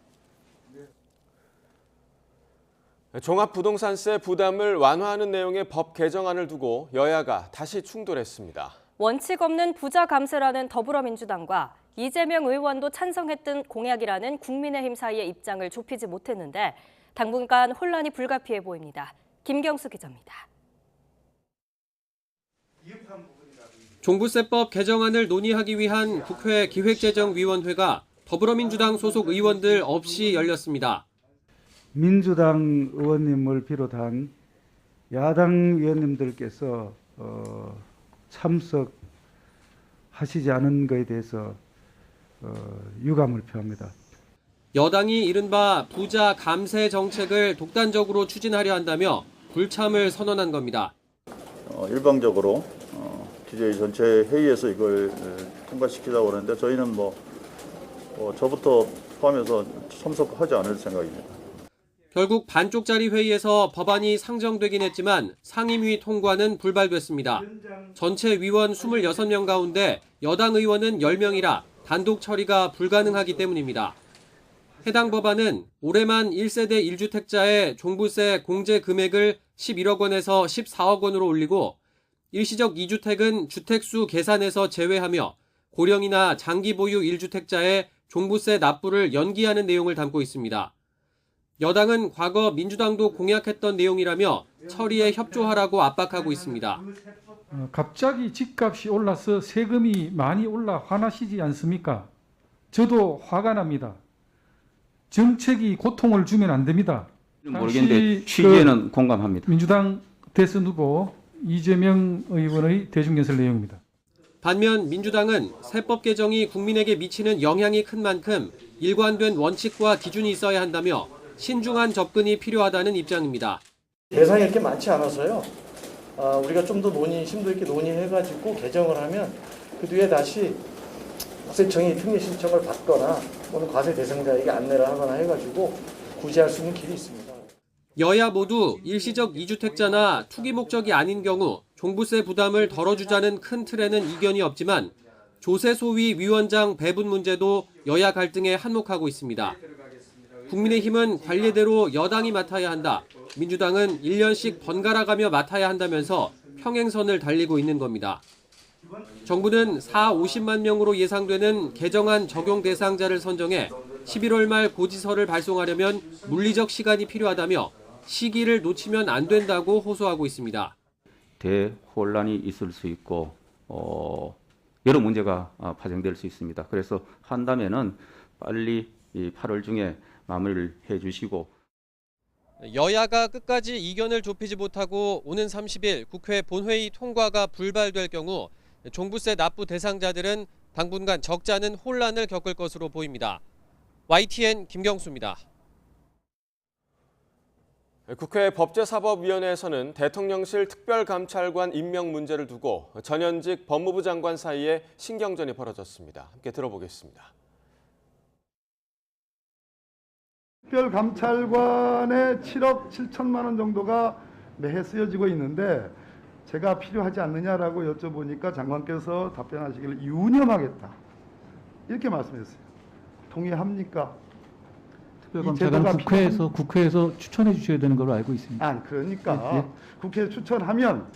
종합부동산세 부담을 완화하는 내용의 법 개정안을 두고 여야가 다시 충돌했습니다. 원칙 없는 부자 감세라는 더불어민주당과 이재명 의원도 찬성했던 공약이라는 국민의힘 사이의 입장을 좁히지 못했는데 당분간 혼란이 불가피해 보입니다. 김경수 기자입니다. 종부세법 개정안을 논의하기 위한 국회 기획재정위원회가 더불어민주당 소속 의원들 없이 열렸습니다. 민주당 의원님을 비롯한 야당 위원님들께서 참석하시지 않은 것에 대해서 유감을 표합니다. 여당이 이른바 부자 감세 정책을 독단적으로 추진하려 한다며 불참을 선언한 겁니다. 일방적으로 기재위 전체 회의에서 이걸 통과시키자고 하는데 저희는 저부터 포함해서 참석하지 않을 생각입니다. 결국 반쪽짜리 회의에서 법안이 상정되긴 했지만 상임위 통과는 불발됐습니다. 전체 위원 26명 가운데 여당 의원은 10명이라 단독 처리가 불가능하기 때문입니다. 해당 법안은 올해만 1세대 1주택자의 종부세 공제 금액을 11억 원에서 14억 원으로 올리고 일시적 2주택은 주택수 계산에서 제외하며 고령이나 장기 보유 1주택자의 종부세 납부를 연기하는 내용을 담고 있습니다. 여당은 과거 민주당도 공약했던 내용이라며 처리에 협조하라고 압박하고 있습니다. 갑자기 집값이 올라서 세금이 많이 올라 화나시지 않습니까? 저도 화가 납니다. 정책이 고통을 주면 안 됩니다. 모르겠는데 취지에는 공감합니다. 민주당 대선 후보 이재명 의원의 대중연설 내용입니다. 반면 민주당은 세법 개정이 국민에게 미치는 영향이 큰 만큼 일관된 원칙과 기준이 있어야 한다며 신중한 접근이 필요하다는 입장입니다. 대상이 이렇게 많지 않아서요. 우리가 좀 더 심도 있게 논의해가지고 개정을 하면 그 뒤에 다시 국세청이 특례 신청을 받거나 또는 과세 대상자에게 안내를 하거나 해가지고 구제할 수 있는 길이 있습니다. 여야 모두 일시적 2주택자나 투기 목적이 아닌 경우 종부세 부담을 덜어주자는 큰 틀에는 이견이 없지만 조세소위 위원장 배분 문제도 여야 갈등에 한몫하고 있습니다. 국민의힘은 관례대로 여당이 맡아야 한다. 민주당은 1년씩 번갈아가며 맡아야 한다면서 평행선을 달리고 있는 겁니다. 정부는 50만 명으로 예상되는 개정안 적용 대상자를 선정해 11월 말 고지서를 발송하려면 물리적 시간이 필요하다며 시기를 놓치면 안 된다고 호소하고 있습니다. 대혼란이 있을 수 있고 여러 문제가 파생될 수 있습니다. 그래서 한다면은 빨리 8월 중에 마무리를 해주시고 여야가 끝까지 이견을 좁히지 못하고 오는 30일 국회 본회의 통과가 불발될 경우 종부세 납부 대상자들은 당분간 적지 않은 혼란을 겪을 것으로 보입니다. YTN 김경수입니다. 국회 법제사법위원회에서는 대통령실 특별감찰관 임명 문제를 두고 전현직 법무부 장관 사이에 신경전이 벌어졌습니다. 함께 들어보겠습니다. 특별감찰관에 7억 7천만 원 정도가 매해 쓰여지고 있는데 제가 필요하지 않느냐라고 여쭤보니까 장관께서 답변하시기를 유념하겠다 이렇게 말씀했어요. 동의합니까? 특별감찰관 국회에서 추천해 주셔야 되는 걸로 알고 있습니다. 그러니까 국회에서 추천하면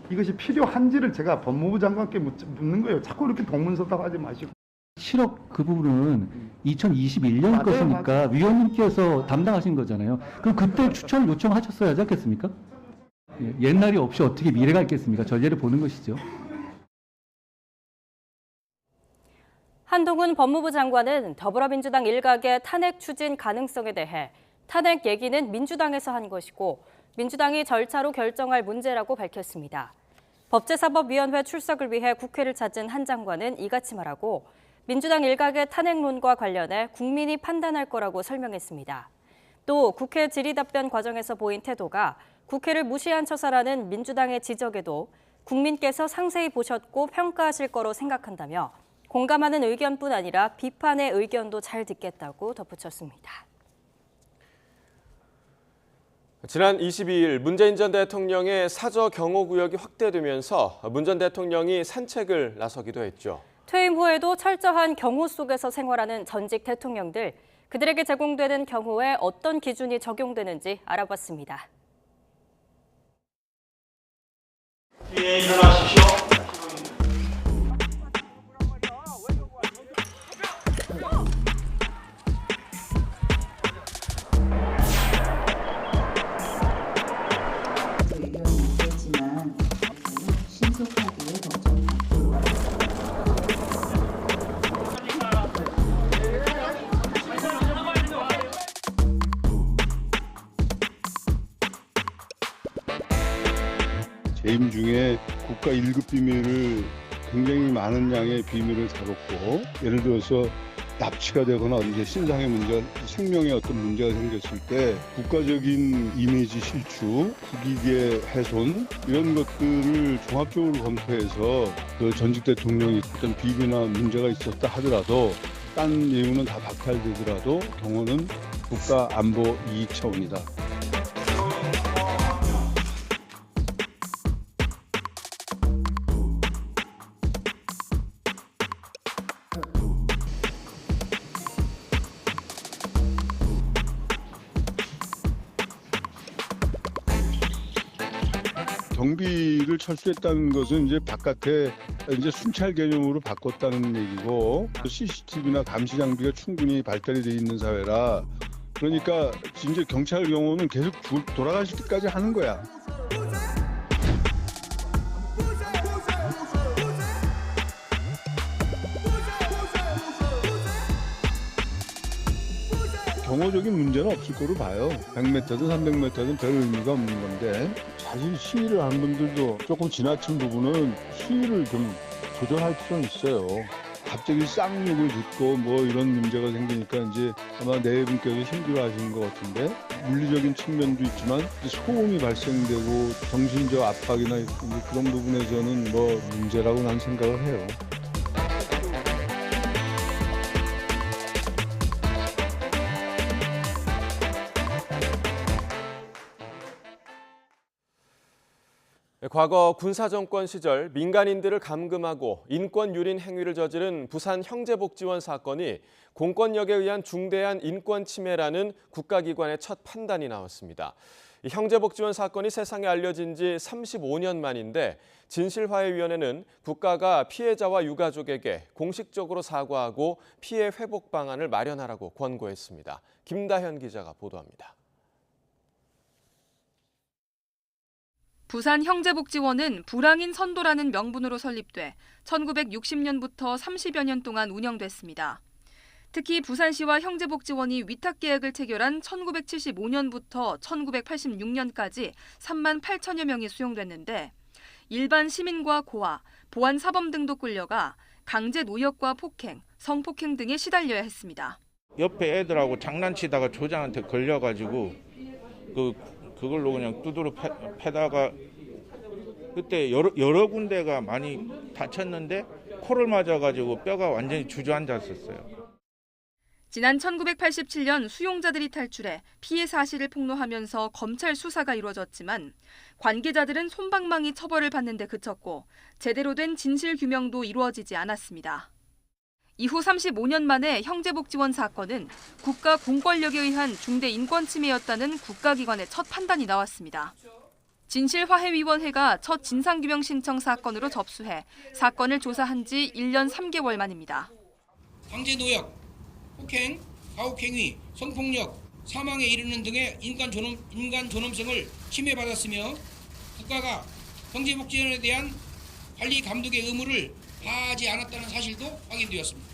이것이 필요한지를 제가 법무부 장관께 묻는 거예요. 자꾸 이렇게 동문서답하지 마시고. 7억 그 부분은 2021년 것이니까 위원님께서 담당하신 거잖아요. 그럼 그때 추천을 요청하셨어야 하지 않겠습니까? 옛날이 없이 어떻게 미래가 있겠습니까? 전례를 보는 것이죠. 한동훈 법무부 장관은 더불어민주당 일각의 탄핵 추진 가능성에 대해 탄핵 얘기는 민주당에서 한 것이고 민주당이 절차로 결정할 문제라고 밝혔습니다. 법제사법위원회 출석을 위해 국회를 찾은 한 장관은 이같이 말하고 민주당 일각의 탄핵론과 관련해 국민이 판단할 거라고 설명했습니다. 또 국회 질의답변 과정에서 보인 태도가 국회를 무시한 처사라는 민주당의 지적에도 국민께서 상세히 보셨고 평가하실 거로 생각한다며 공감하는 의견뿐 아니라 비판의 의견도 잘 듣겠다고 덧붙였습니다. 지난 22일 문재인 전 대통령의 사저 경호구역이 확대되면서 문 전 대통령이 산책을 나서기도 했죠. 퇴임 후에도 철저한 경호 속에서 생활하는 전직 대통령들, 그들에게 제공되는 경호에 어떤 기준이 적용되는지 알아봤습니다. 예, 일어나십시오. 재임 중에 국가 1급 비밀을 굉장히 많은 양의 비밀을 다뤘고 예를 들어서 납치가 되거나 어디 신상의 문제, 생명에 어떤 문제가 생겼을 때 국가적인 이미지 실추, 국익의 훼손 이런 것들을 종합적으로 검토해서 그 전직 대통령이 어떤 비리나 문제가 있었다 하더라도 딴 예우는 다 박탈되더라도 경호는 국가 안보 이익 차원이다. 경비를 철수했다는 것은 이제 바깥에 이제 순찰 개념으로 바꿨다는 얘기고, CCTV나 감시 장비가 충분히 발달이 돼 있는 사회라, 그러니까 이제 경찰 경호는 계속 돌아가실 때까지 하는 거야. 경호적인 문제는 없을 거로 봐요. 100m든 300m든 별 의미가 없는 건데, 사실 시위를 하는 분들도 조금 지나친 부분은 시위를 좀 조절할 필요는 있어요. 갑자기 쌍욕을 듣고 뭐 이런 문제가 생기니까 이제 아마 네 분께서 힘들어하시는 것 같은데, 물리적인 측면도 있지만 소음이 발생되고 정신적 압박이나 그런 부분에서는 뭐 문제라고 난 생각을 해요. 과거 군사정권 시절 민간인들을 감금하고 인권 유린 행위를 저지른 부산 형제복지원 사건이 공권력에 의한 중대한 인권 침해라는 국가기관의 첫 판단이 나왔습니다. 이 형제복지원 사건이 세상에 알려진 지 35년 만인데, 진실화해위원회는 국가가 피해자와 유가족에게 공식적으로 사과하고 피해 회복 방안을 마련하라고 권고했습니다. 김다현 기자가 보도합니다. 부산 형제복지원은 불황인 선도라는 명분으로 설립돼 1960년부터 30여 년 동안 운영됐습니다. 특히 부산시와 형제복지원이 위탁계약을 체결한 1975년부터 1986년까지 3만 8천여 명이 수용됐는데, 일반 시민과 고아, 보안사범 등도 끌려가 강제 노역과 폭행, 성폭행 등에 시달려야 했습니다. 옆에 애들하고 장난치다가 조장한테 걸려가지고 그걸로 그냥 두드러 패다가 그때 여러 군데가 많이 다쳤는데 코를 맞아가지고 뼈가 완전히 주저앉았었어요. 지난 1987년 수용자들이 탈출해 피해 사실을 폭로하면서 검찰 수사가 이루어졌지만 관계자들은 솜방망이 처벌을 받는 데 그쳤고 제대로 된 진실 규명도 이루어지지 않았습니다. 이후 35년 만에 형제복지원 사건은 국가 공권력에 의한 중대 인권 침해였다는 국가기관의 첫 판단이 나왔습니다. 진실화해위원회가 첫 진상규명 신청 사건으로 접수해 사건을 조사한 지 1년 3개월 만입니다. 강제노역, 폭행, 가혹행위, 성폭력, 사망에 이르는 등의 인간 존엄성을 침해받았으며 국가가 형제복지원에 대한 관리 감독의 의무를 다하지 않았다는 사실도 확인되었습니다.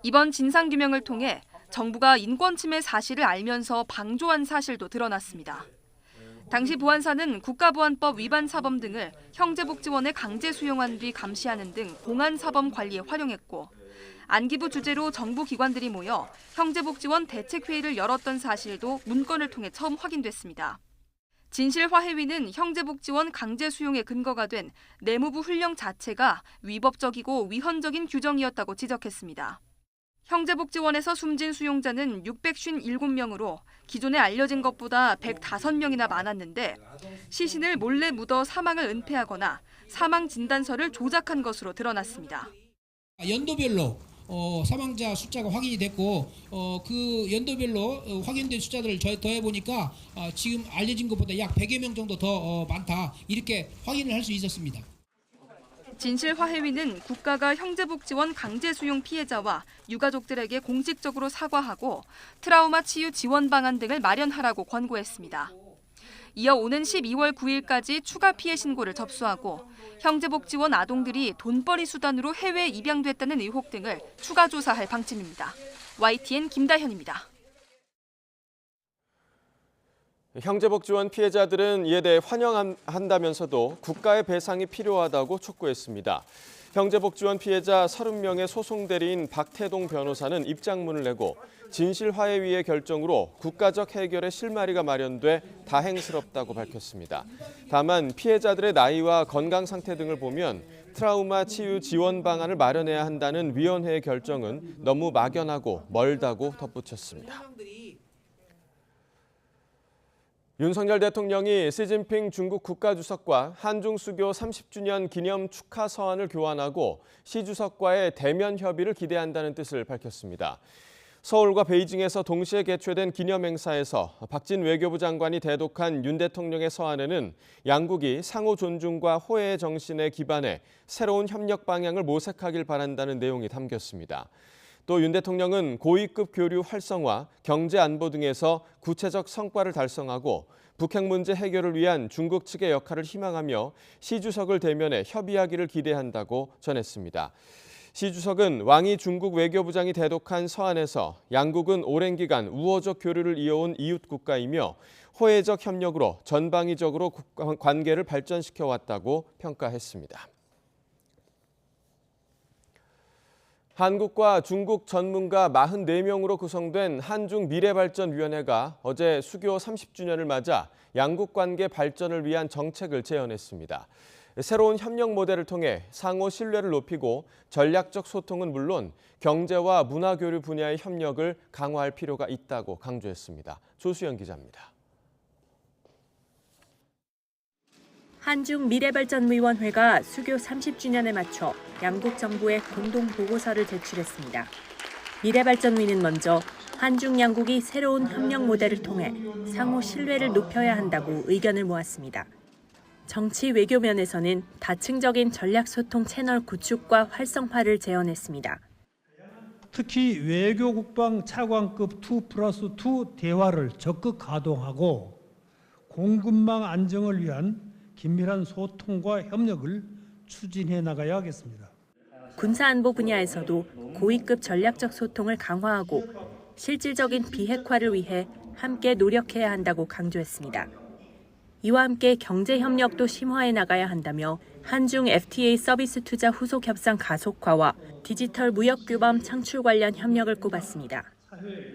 이번 진상규명을 통해 정부가 인권 침해 사실을 알면서 방조한 사실도 드러났습니다. 당시 보안사는 국가보안법 위반 사범 등을 형제복지원에 강제 수용한 뒤 감시하는 등 공안 사범 관리에 활용했고, 안기부 주재로 정부 기관들이 모여 형제복지원 대책회의를 열었던 사실도 문건을 통해 처음 확인됐습니다. 진실화해위는 형제복지원 강제 수용의 근거가 된 내무부 훈령 자체가 위법적이고 위헌적인 규정이었다고 지적했습니다. 형제복지원에서 숨진 수용자는 657명으로 기존에 알려진 것보다 105명이나 많았는데, 시신을 몰래 묻어 사망을 은폐하거나 사망 진단서를 조작한 것으로 드러났습니다. 연도별로 사망자 숫자가 확인이 됐고 그 연도별로 확인된 숫자들을 더해 보니까 지금 알려진 것보다 약 100여 명 정도 더 많다, 이렇게 확인을 할 수 있었습니다. 진실화해위는 국가가 형제복지원 강제 수용 피해자와 유가족들에게 공식적으로 사과하고 트라우마 치유 지원 방안 등을 마련하라고 권고했습니다. 이어 오는 12월 9일까지 추가 피해 신고를 접수하고 형제복지원 아동들이 돈벌이 수단으로 해외에 입양됐다는 의혹 등을 추가 조사할 방침입니다. YTN 김다현입니다. 형제복지원 피해자들은 이에 대해 환영한다면서도 국가의 배상이 필요하다고 촉구했습니다. 형제복지원 피해자 30명의 소송 대리인 박태동 변호사는 입장문을 내고 진실화해위의 결정으로 국가적 해결의 실마리가 마련돼 다행스럽다고 밝혔습니다. 다만 피해자들의 나이와 건강 상태 등을 보면 트라우마 치유 지원 방안을 마련해야 한다는 위원회의 결정은 너무 막연하고 멀다고 덧붙였습니다. 윤석열 대통령이 시진핑 중국 국가주석과 한중 수교 30주년 기념 축하 서한을 교환하고 시 주석과의 대면 협의를 기대한다는 뜻을 밝혔습니다. 서울과 베이징에서 동시에 개최된 기념행사에서 박진 외교부 장관이 대독한 윤 대통령의 서한에는 양국이 상호 존중과 호혜의 정신에 기반해 새로운 협력 방향을 모색하길 바란다는 내용이 담겼습니다. 또 윤 대통령은 고위급 교류 활성화, 경제 안보 등에서 구체적 성과를 달성하고 북핵 문제 해결을 위한 중국 측의 역할을 희망하며 시 주석을 대면해 협의하기를 기대한다고 전했습니다. 시 주석은 왕이 중국 외교부장이 대독한 서한에서 양국은 오랜 기간 우호적 교류를 이어온 이웃 국가이며 호혜적 협력으로 전방위적으로 관계를 발전시켜 왔다고 평가했습니다. 한국과 중국 전문가 44명으로 구성된 한중 미래발전위원회가 어제 수교 30주년을 맞아 양국 관계 발전을 위한 정책을 제언했습니다. 새로운 협력 모델을 통해 상호 신뢰를 높이고 전략적 소통은 물론 경제와 문화 교류 분야의 협력을 강화할 필요가 있다고 강조했습니다. 조수연 기자입니다. 한중 미래발전위원회가 수교 30주년에 맞춰 양국 정부에 공동 보고서를 제출했습니다. 미래발전위는 먼저 한중 양국이 새로운 협력 모델을 통해 상호 신뢰를 높여야 한다고 의견을 모았습니다. 정치 외교 면에서는 다층적인 전략 소통 채널 구축과 활성화를 제언했습니다. 특히 외교 국방 차관급 2+2 대화를 적극 가동하고 공급망 안정을 위한 긴밀한 소통과 협력을 추진해 나가야 하겠습니다. 군사안보 분야에서도 고위급 전략적 소통을 강화하고 실질적인 비핵화를 위해 함께 노력해야 한다고 강조했습니다. 이와 함께 경제 협력도 심화해 나가야 한다며 한중 FTA 서비스 투자 후속 협상 가속화와 디지털 무역 규범 창출 관련 협력을 꼽았습니다.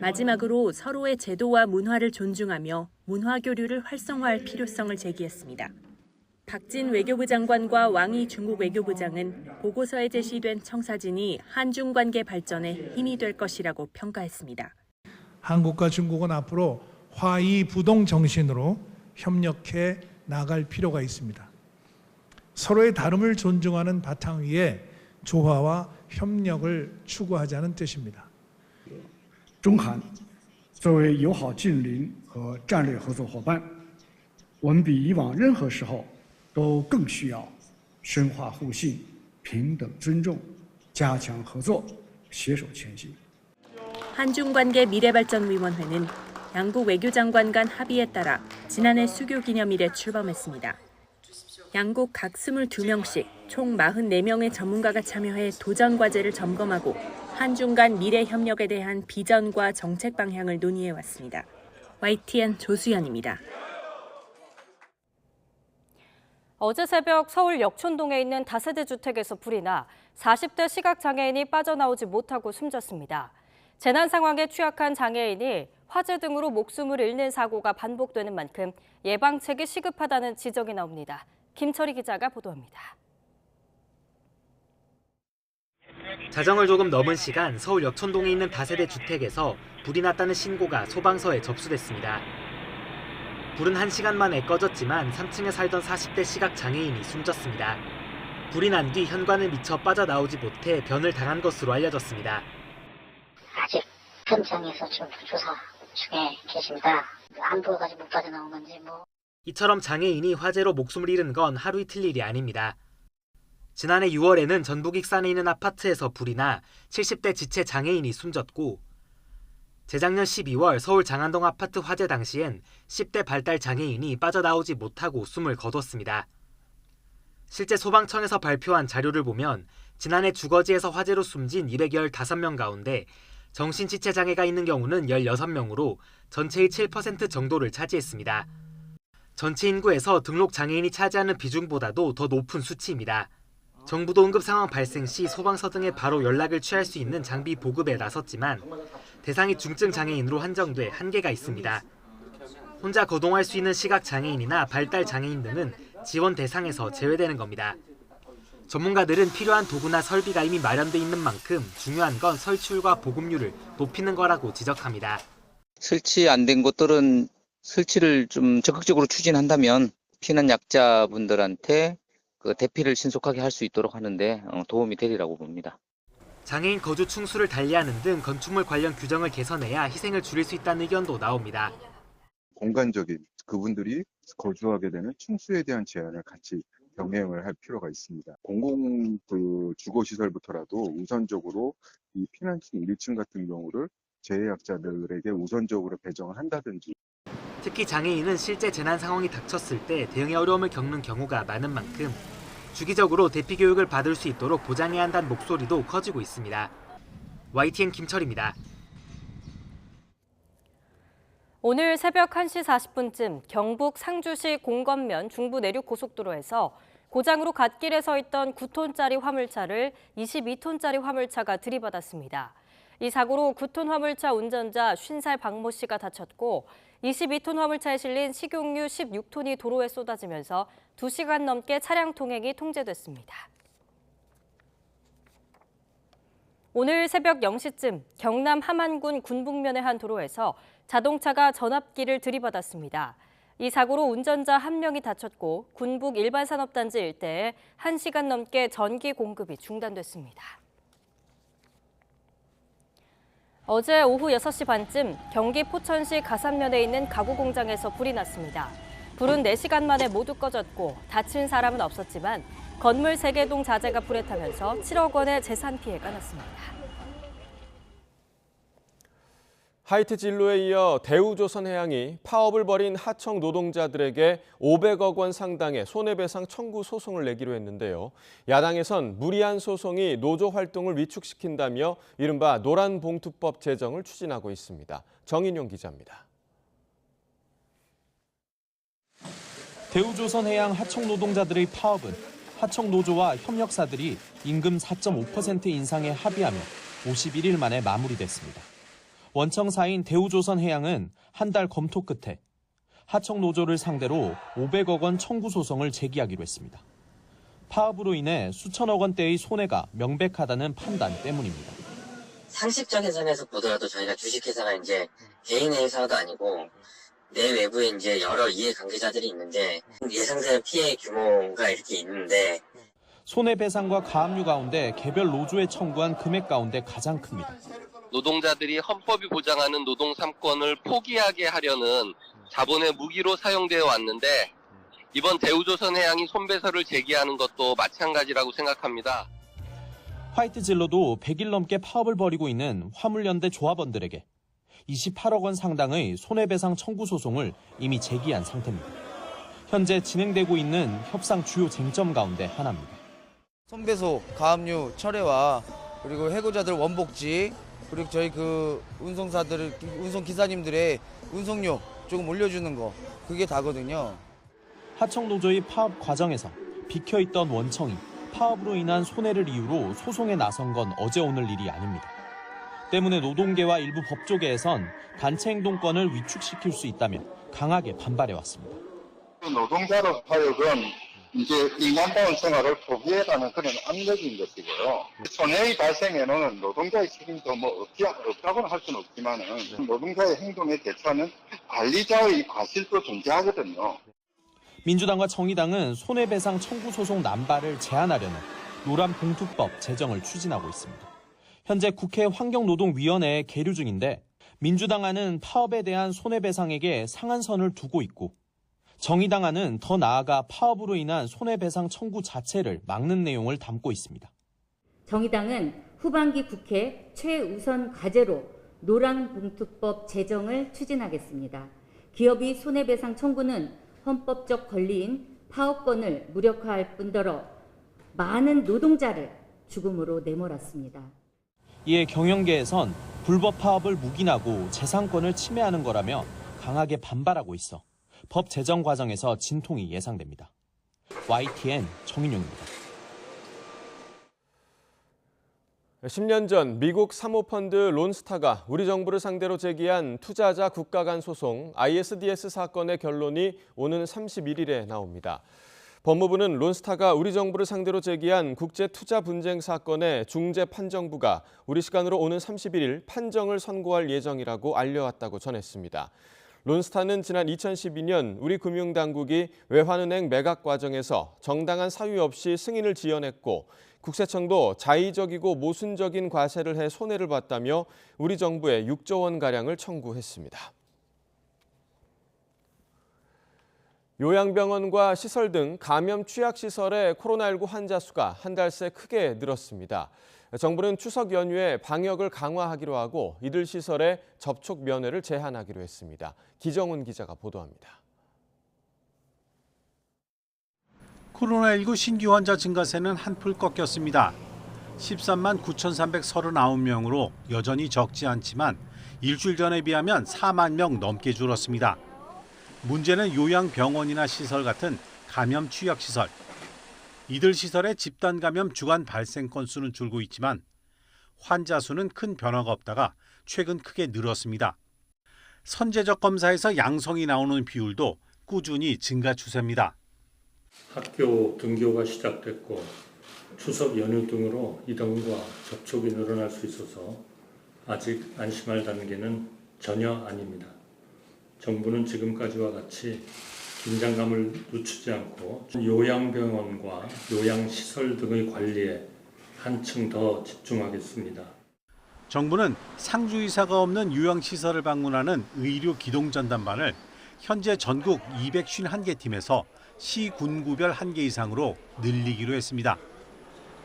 마지막으로 서로의 제도와 문화를 존중하며 문화 교류를 활성화할 필요성을 제기했습니다. 박진 외교부 장관과 왕이 중국 외교부장은 보고서에 제시된 청사진이 한중 관계 발전에 힘이 될 것이라고 평가했습니다. 한국과 중국은 앞으로 화이부동 정신으로 협력해 나갈 필요가 있습니다. 서로의 다름을 존중하는 바탕 위에 조화와 협력을 추구하자는 뜻입니다. 中韩作为友好近邻和战略合作伙伴，我们比以往任何时候都更需要深化互信、平等尊重、加强合作、携手前行。 한중관계 미래발전위원회는 양국 외교장관 간 합의에 따라 지난해 수교 기념일에 출범했습니다. 양국 각 22명씩 총 44명의 전문가가 참여해 도전 과제를 점검하고 한중 간 미래 협력에 대한 비전과 정책 방향을 논의해왔습니다. YTN 조수연입니다. 어제 새벽 서울 역촌동에 있는 다세대 주택에서 불이 나 40대 시각장애인이 빠져나오지 못하고 숨졌습니다. 재난 상황에 취약한 장애인이 화재 등으로 목숨을 잃는 사고가 반복되는 만큼 예방책이 시급하다는 지적이 나옵니다. 김철희 기자가 보도합니다. 자정을 조금 넘은 시간 서울 역촌동에 있는 다세대 주택에서 불이 났다는 신고가 소방서에 접수됐습니다. 불은 1시간 만에 꺼졌지만 3층에 살던 40대 시각장애인이 숨졌습니다. 불이 난 뒤 현관을 미쳐 빠져나오지 못해 변을 당한 것으로 알려졌습니다. 아직 현장에서 좀 조사 중에 계십니다. 안 보여가지고 못 빠져나온 건지 뭐. 이처럼 장애인이 화재로 목숨을 잃은 건 하루 이틀 일이 아닙니다. 지난해 6월에는 전북 익산에 있는 아파트에서 불이 나 70대 지체 장애인이 숨졌고 재작년 12월 서울 장안동 아파트 화재 당시엔 10대 발달 장애인이 빠져나오지 못하고 숨을 거뒀습니다. 실제 소방청에서 발표한 자료를 보면 지난해 주거지에서 화재로 숨진 215명 가운데 정신지체 장애가 있는 경우는 16명으로 전체의 7% 정도를 차지했습니다. 전체 인구에서 등록 장애인이 차지하는 비중보다도 더 높은 수치입니다. 정부도 응급 상황 발생 시 소방서 등에 바로 연락을 취할 수 있는 장비 보급에 나섰지만 대상이 중증 장애인으로 한정돼 한계가 있습니다. 혼자 거동할 수 있는 시각 장애인이나 발달 장애인 등은 지원 대상에서 제외되는 겁니다. 전문가들은 필요한 도구나 설비가 이미 마련돼 있는 만큼 중요한 건 설치율과 보급률을 높이는 거라고 지적합니다. 설치 안 된 곳들은 설치를 좀 적극적으로 추진한다면 피난 약자분들한테 그 대피를 신속하게 할 수 있도록 하는데 도움이 되리라고 봅니다. 장애인 거주 충수를 달리하는 등 건축물 관련 규정을 개선해야 희생을 줄일 수 있다는 의견도 나옵니다. 공간적인 그분들이 거주하게 되는 충수에 대한 제한을 같이 병행을 할 필요가 있습니다. 공공 주거시설부터라도 우선적으로 이 피난층 1층 같은 경우를 재해약자들에게 우선적으로 배정을 한다든지. 특히 장애인은 실제 재난 상황이 닥쳤을 때 대응에 어려움을 겪는 경우가 많은 만큼 주기적으로 대피 교육을 받을 수 있도록 보장해야 한다는 목소리도 커지고 있습니다. YTN 김철입니다. 오늘 새벽 1시 40분쯤 경북 상주시 공건면 중부 내륙 고속도로에서 고장으로 갓길에 서 있던 9톤짜리 화물차를 22톤짜리 화물차가 들이받았습니다. 이 사고로 9톤 화물차 운전자 50살 박모 씨가 다쳤고 22톤 화물차에 실린 식용유 16톤이 도로에 쏟아지면서 2시간 넘게 차량 통행이 통제됐습니다. 오늘 새벽 0시쯤 경남 함안군 군북면의 한 도로에서 자동차가 전압기를 들이받았습니다. 이 사고로 운전자 1명이 다쳤고 군북 일반산업단지 일대에 1시간 넘게 전기 공급이 중단됐습니다. 어제 오후 6시 반쯤 경기 포천시 가산면에 있는 가구 공장에서 불이 났습니다. 불은 4시간 만에 모두 꺼졌고 다친 사람은 없었지만 건물 3개 동 자재가 불에 타면서 7억 원의 재산 피해가 났습니다. 하이트 진로에 이어 대우조선해양이 파업을 벌인 하청 노동자들에게 500억 원 상당의 손해배상 청구 소송을 내기로 했는데요. 야당에선 무리한 소송이 노조 활동을 위축시킨다며 이른바 노란봉투법 제정을 추진하고 있습니다. 정인용 기자입니다. 대우조선해양 하청 노동자들의 파업은 하청 노조와 협력사들이 임금 4.5% 인상에 합의하며 51일 만에 마무리됐습니다. 원청사인 대우조선해양은 한 달 검토 끝에 하청 노조를 상대로 500억 원 청구 소송을 제기하기로 했습니다. 파업으로 인해 수천억 원대의 손해가 명백하다는 판단 때문입니다. 상식적인 선에서 보더라도 저희가 주식회사가 이제 개인의 회사가 아니고 내 외부에 이제 여러 이해관계자들이 있는데 예상된 피해 규모가 이렇게 있는데 손해배상과 가압류 가운데 개별 노조에 청구한 금액 가운데 가장 큽니다. 노동자들이 헌법이 보장하는 노동 3권을 포기하게 하려는 자본의 무기로 사용되어 왔는데 이번 대우조선해양이 손배설을 제기하는 것도 마찬가지라고 생각합니다. 화이트 진로도 100일 넘게 파업을 벌이고 있는 화물연대 조합원들에게 28억 원 상당의 손해배상 청구 소송을 이미 제기한 상태입니다. 현재 진행되고 있는 협상 주요 쟁점 가운데 하나입니다. 손배소, 가압류, 철회와 그리고 해고자들 원복지 그리고 저희 운송사들, 운송기사님들의 운송료 조금 올려주는 거 그게 다거든요. 하청 노조의 파업 과정에서 비켜있던 원청이 파업으로 인한 손해를 이유로 소송에 나선 건 어제 오늘 일이 아닙니다. 때문에 노동계와 일부 법조계에선 단체 행동권을 위축시킬 수 있다며 강하게 반발해왔습니다. 노동자로 하여금 이제 인간다운 생활을 포기해라는 그런 압력인 것이고요. 손해의 발생에는 노동자의 책임도 없다고는 할 수는 없지만은 노동자의 행동에 대처하는 관리자의 과실도 존재하거든요. 민주당과 정의당은 손해배상 청구 소송 남발을 제한하려는 노란봉투법 제정을 추진하고 있습니다. 현재 국회 환경노동위원회에 계류 중인데 민주당안은 파업에 대한 손해배상액에 상한선을 두고 있고 정의당안은 더 나아가 파업으로 인한 손해배상 청구 자체를 막는 내용을 담고 있습니다. 정의당은 후반기 국회 최우선 과제로 노란봉투법 제정을 추진하겠습니다. 기업이 손해배상 청구는 헌법적 권리인 파업권을 무력화할 뿐더러 많은 노동자를 죽음으로 내몰았습니다. 이에 경영계에선 불법 파업을 묵인하고 재산권을 침해하는 거라며 강하게 반발하고 있어 법 제정 과정에서 진통이 예상됩니다. YTN 정인용입니다. 10년 전 미국 사모펀드 론스타가 우리 정부를 상대로 제기한 투자자 국가 간 소송 ISDS 사건의 결론이 오는 31일에 나옵니다. 법무부는 론스타가 우리 정부를 상대로 제기한 국제 투자 분쟁 사건의 중재 판정부가 우리 시간으로 오는 31일 판정을 선고할 예정이라고 알려왔다고 전했습니다. 론스타는 지난 2012년 우리 금융당국이 외환은행 매각 과정에서 정당한 사유 없이 승인을 지연했고 국세청도 자의적이고 모순적인 과세를 해 손해를 봤다며 우리 정부에 6조 원가량을 청구했습니다. 요양병원과 시설 등 감염 취약시설의 코로나19 환자 수가 한 달 새 크게 늘었습니다. 정부는 추석 연휴에 방역을 강화하기로 하고 이들 시설의 접촉 면회를 제한하기로 했습니다. 기정훈 기자가 보도합니다. 코로나19 신규 환자 증가세는 한풀 꺾였습니다. 13만 9,339명으로 여전히 적지 않지만 일주일 전에 비하면 4만 명 넘게 줄었습니다. 문제는 요양병원이나 시설 같은 감염 취약시설. 이들 시설의 집단 감염 주간 발생 건수는 줄고 있지만 환자 수는 큰 변화가 없다가 최근 크게 늘었습니다. 선제적 검사에서 양성이 나오는 비율도 꾸준히 증가 추세입니다. 학교 등교가 시작됐고 추석 연휴 등으로 이동과 접촉이 늘어날 수 있어서 아직 안심할 단계는 전혀 아닙니다. 정부는 지금까지와 같이 긴장감을 늦추지 않고 요양병원과 요양시설 등의 관리에 한층 더 집중하겠습니다. 정부는 상주의사가 없는 요양시설을 방문하는 의료 기동전담반을 현재 전국 251개 팀에서 시, 군구별 1개 이상으로 늘리기로 했습니다.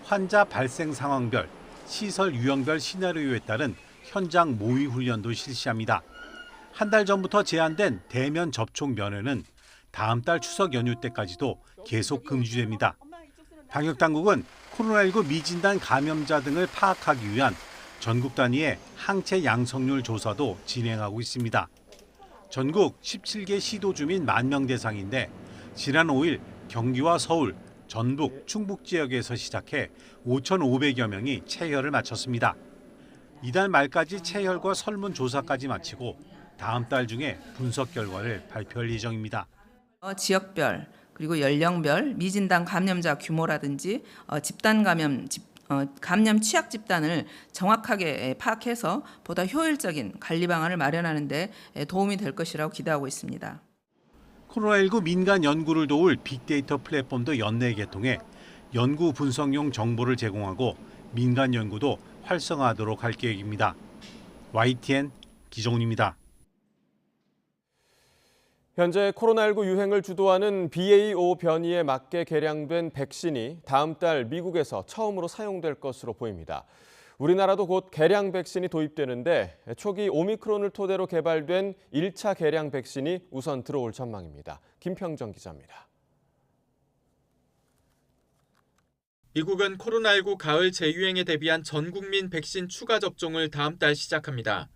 환자 발생 상황별, 시설 유형별 시나리오에 따른 현장 모의 훈련도 실시합니다. 한 달 전부터 제한된 대면 접촉 면회는 다음 달 추석 연휴 때까지도 계속 금지됩니다. 방역당국은 코로나19 미진단 감염자 등을 파악하기 위한 전국 단위의 항체 양성률 조사도 진행하고 있습니다. 전국 17개 시도 주민 10,000명 대상인데 지난 5일 경기와 서울, 전북, 충북 지역에서 시작해 5,500여 명이 체혈을 마쳤습니다. 이달 말까지 체혈과 설문조사까지 마치고 다음 달 중에 분석 결과를 발표할 예정입니다. 지역별 그리고 연령별 미진단 감염자 규모라든지 집단 감염 취약 집단을 정확하게 파악해서 보다 효율적인 관리 방안을 마련하는 데 도움이 될 것이라고 기대하고 있습니다. 코로나19 민간 연구를 도울 빅데이터 플랫폼도 연내 개통해 연구 분석용 정보를 제공하고 민간 연구도 활성화하도록 할 계획입니다. YTN 기정훈입니다. 현재 코로나19 유행을 주도하는 BA.5 변이에 맞게 개량된 백신이 다음 달 미국에서 처음으로 사용될 것으로 보입니다. 우리나라도 곧 개량 백신이 도입되는데 초기 오미크론을 토대로 개발된 1차 개량 백신이 우선 들어올 전망입니다. 김평정 기자입니다. 미국은 코로나19 가을 재유행에 대비한 전 국민 백신 추가 접종을 다음 달 시작합니다.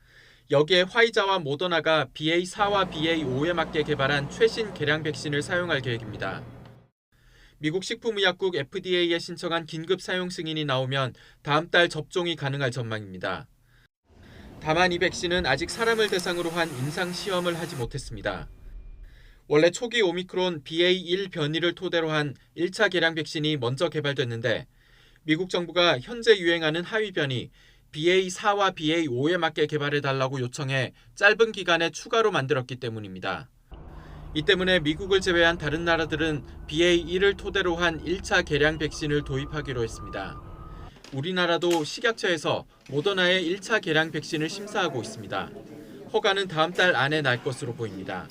여기에 화이자와 모더나가 BA4와 BA5에 맞게 개발한 최신 개량 백신을 사용할 계획입니다. 미국 식품의약국 FDA에 신청한 긴급 사용 승인이 나오면 다음 달 접종이 가능할 전망입니다. 다만 이 백신은 아직 사람을 대상으로 한 임상 시험을 하지 못했습니다. 원래 초기 오미크론 BA1 변이를 토대로 한 1차 개량 백신이 먼저 개발됐는데 미국 정부가 현재 유행하는 하위 변이 BA4와 BA5에 맞게 개발해달라고 요청해 짧은 기간에 추가로 만들었기 때문입니다. 이 때문에 미국을 제외한 다른 나라들은 BA1을 토대로 한 1차 개량 백신을 도입하기로 했습니다. 우리나라도 식약처에서 모더나의 1차 개량 백신을 심사하고 있습니다. 허가는 다음 달 안에 날 것으로 보입니다.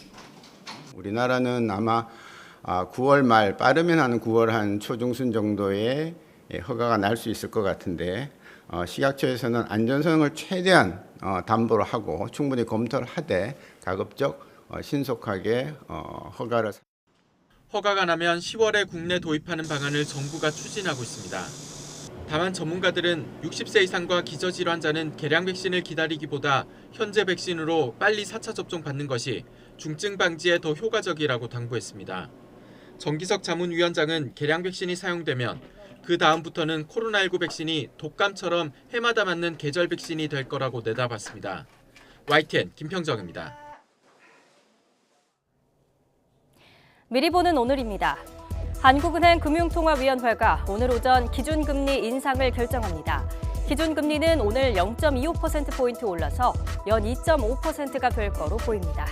우리나라는 아마 9월 말 빠르면 한 9월 한 초중순 정도에 허가가 날 수 있을 것 같은데 식약처에서는 안전성을 최대한 담보를 하고 충분히 검토를 하되 가급적 신속하게 허가가 나면 10월에 국내 도입하는 방안을 정부가 추진하고 있습니다. 다만 전문가들은 60세 이상과 기저질환자는 개량 백신을 기다리기보다 현재 백신으로 빨리 4차 접종 받는 것이 중증 방지에 더 효과적이라고 당부했습니다. 정기석 자문위원장은 개량 백신이 사용되면 그 다음부터는 코로나19 백신이 독감처럼 해마다 맞는 계절 백신이 될 거라고 내다봤습니다. YTN 김평정입니다. 미리 보는 오늘입니다. 한국은행 금융통화위원회가 오늘 오전 기준금리 인상을 결정합니다. 기준금리는 오늘 0.25%포인트 올라서 연 2.5%가 될 거로 보입니다.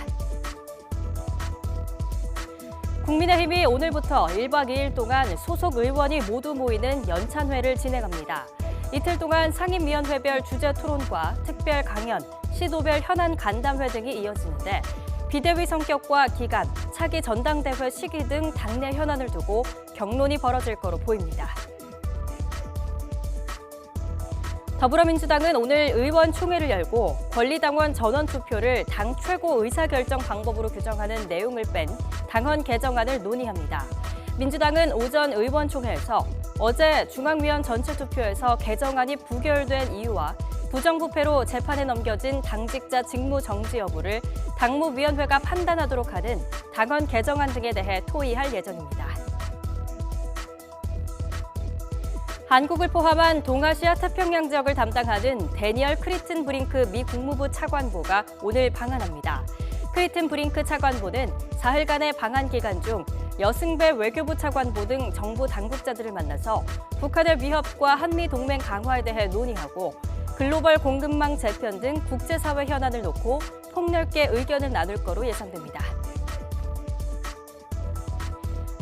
국민의힘이 오늘부터 1박 2일 동안 소속 의원이 모두 모이는 연찬회를 진행합니다. 이틀 동안 상임위원회별 주제 토론과 특별 강연, 시도별 현안 간담회 등이 이어지는데 비대위 성격과 기간, 차기 전당대회 시기 등 당내 현안을 두고 격론이 벌어질 거로 보입니다. 더불어민주당은 오늘 의원총회를 열고 권리당원 전원투표를 당 최고 의사결정 방법으로 규정하는 내용을 뺀 당헌 개정안을 논의합니다. 민주당은 오전 의원총회에서 어제 중앙위원 전체 투표에서 개정안이 부결된 이유와 부정부패로 재판에 넘겨진 당직자 직무 정지 여부를 당무위원회가 판단하도록 하는 당헌 개정안 등에 대해 토의할 예정입니다. 한국을 포함한 동아시아 태평양 지역을 담당하는 데니얼 크리튼 브링크 미 국무부 차관보가 오늘 방한합니다. 크리튼 브링크 차관보는 사흘간의 방한 기간 중 여승배 외교부 차관보 등 정부 당국자들을 만나서 북한의 위협과 한미 동맹 강화에 대해 논의하고 글로벌 공급망 재편 등 국제사회 현안을 놓고 폭넓게 의견을 나눌 거로 예상됩니다.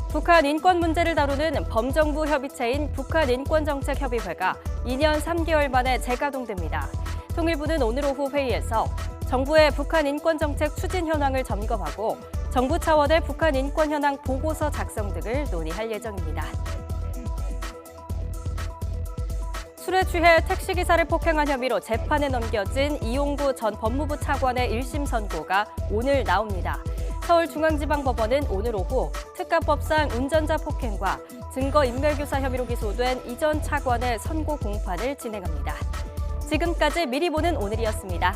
북한 인권 문제를 다루는 범정부 협의체인 북한인권정책협의회가 2년 3개월 만에 재가동됩니다. 통일부는 오늘 오후 회의에서 정부의 북한 인권정책 추진 현황을 점검하고 정부 차원의 북한 인권 현황 보고서 작성 등을 논의할 예정입니다. 술에 취해 택시기사를 폭행한 혐의로 재판에 넘겨진 이용구 전 법무부 차관의 1심 선고가 오늘 나옵니다. 서울중앙지방법원은 오늘 오후 특가법상 운전자 폭행과 증거인멸교사 혐의로 기소된 이 전 차관의 선고 공판을 진행합니다. 지금까지 미리 보는 오늘이었습니다.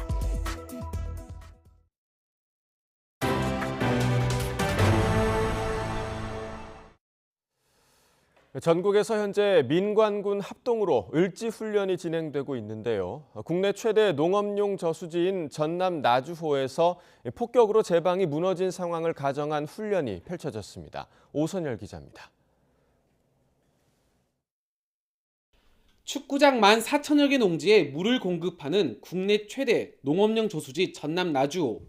전국에서 현재 민관군 합동으로 을지훈련이 진행되고 있는데요. 국내 최대 농업용 저수지인 전남 나주호에서 폭격으로 제방이 무너진 상황을 가정한 훈련이 펼쳐졌습니다. 오선열 기자입니다. 축구장 14,000여 개 농지에 물을 공급하는 국내 최대 농업용 저수지 전남 나주호.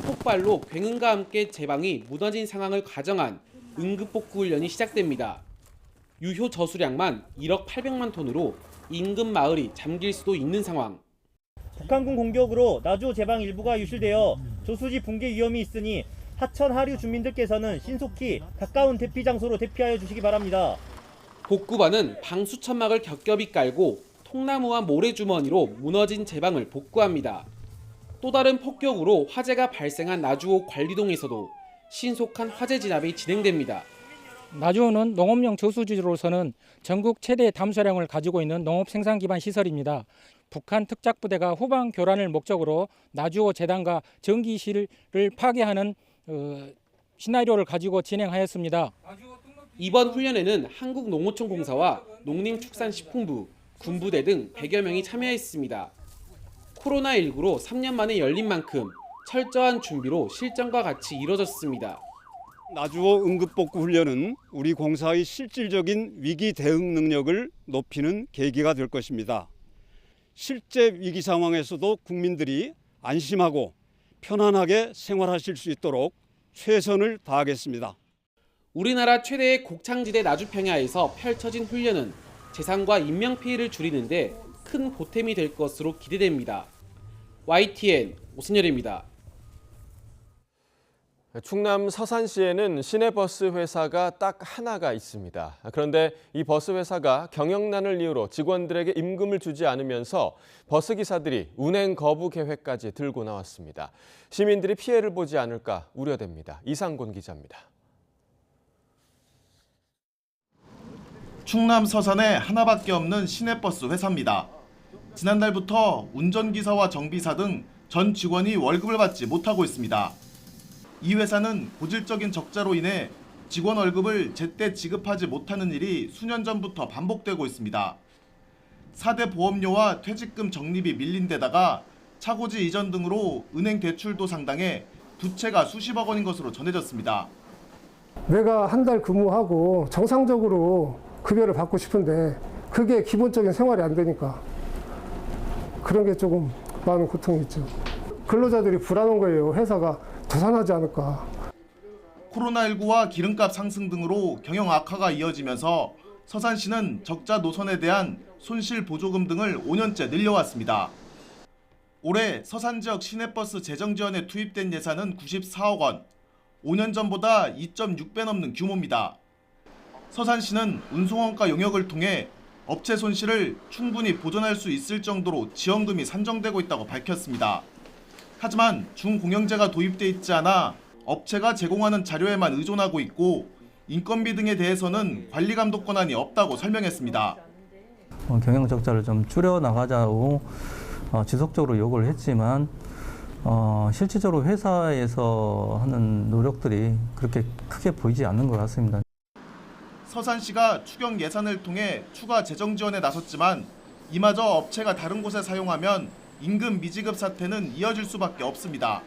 폭발로 굉음과 함께 제방이 무너진 상황을 가정한 응급복구 훈련이 시작됩니다. 유효 저수량만 1억 800만 톤으로 인근 마을이 잠길 수도 있는 상황. 북한군 공격으로 나주호 제방 일부가 유실되어 저수지 붕괴 위험이 있으니 하천 하류 주민들께서는 신속히 가까운 대피 장소로 대피하여 주시기 바랍니다. 복구반은 방 수천막을 겹겹이 깔고 통나무와 모래주머니로 무너진 제방을 복구합니다. 또 다른 폭격으로 화재가 발생한 나주호 관리동에서도 신속한 화재 진압이 진행됩니다. 나주호는 농업용 저수지로서는 전국 최대 담수량을 가지고 있는 농업 생산 기반 시설입니다. 북한 특작부대가 후방 교란을 목적으로 나주호 재단과 전기실을 파괴하는 시나리오를 가지고 진행하였습니다. 이번 훈련에는 한국농어촌공사와 농림축산식품부, 군부대 등 100여 명이 참여했습니다. 코로나19로 3년 만에 열린 만큼 철저한 준비로 실전과 같이 이뤄졌습니다. 나주호 응급복구 훈련은 우리 공사의 실질적인 위기 대응 능력을 높이는 계기가 될 것입니다. 실제 위기 상황에서도 국민들이 안심하고 편안하게 생활하실 수 있도록 최선을 다하겠습니다. 우리나라 최대의 곡창지대 나주평야에서 펼쳐진 훈련은 재산과 인명피해를 줄이는데 큰 보탬이 될 것으로 기대됩니다. YTN 오승열입니다. 충남 서산시에는 시내버스 회사가 딱 하나가 있습니다. 그런데 이 버스 회사가 경영난을 이유로 직원들에게 임금을 주지 않으면서 버스기사들이 운행 거부 계획까지 들고 나왔습니다. 시민들이 피해를 보지 않을까 우려됩니다. 이상곤 기자입니다. 충남 서산에 하나밖에 없는 시내버스 회사입니다. 지난달부터 운전기사와 정비사 등 전 직원이 월급을 받지 못하고 있습니다. 이 회사는 고질적인 적자로 인해 직원 월급을 제때 지급하지 못하는 일이 수년 전부터 반복되고 있습니다. 4대 보험료와 퇴직금 적립이 밀린 데다가 차고지 이전 등으로 은행 대출도 상당해 부채가 수십억 원인 것으로 전해졌습니다. 내가 한 달 근무하고 정상적으로 급여를 받고 싶은데 그게 기본적인 생활이 안 되니까 그런 게 조금 많은 고통이 있죠. 근로자들이 불안한 거예요. 회사가 도산하지 않을까. 코로나19와 기름값 상승 등으로 경영 악화가 이어지면서 서산시는 적자 노선에 대한 손실 보조금 등을 5년째 늘려왔습니다. 올해 서산 지역 시내버스 재정 지원에 투입된 예산은 94억 원, 5년 전보다 2.6배 넘는 규모입니다. 서산시는 운송원가 용역을 통해 업체 손실을 충분히 보전할 수 있을 정도로 지원금이 산정되고 있다고 밝혔습니다. 하지만 중공영제가 도입돼 있지 않아 업체가 제공하는 자료에만 의존하고 있고 인건비 등에 대해서는 관리 감독 권한이 없다고 설명했습니다. 경영 적자를 좀 줄여 나가자고 지속적으로 요구를 했지만 실질적으로 회사에서 하는 노력들이 그렇게 크게 보이지 않는 것 같습니다. 서산시가 추경 예산을 통해 추가 재정 지원에 나섰지만 이마저 업체가 다른 곳에 사용하면 임금 미지급 사태는 이어질 수밖에 없습니다.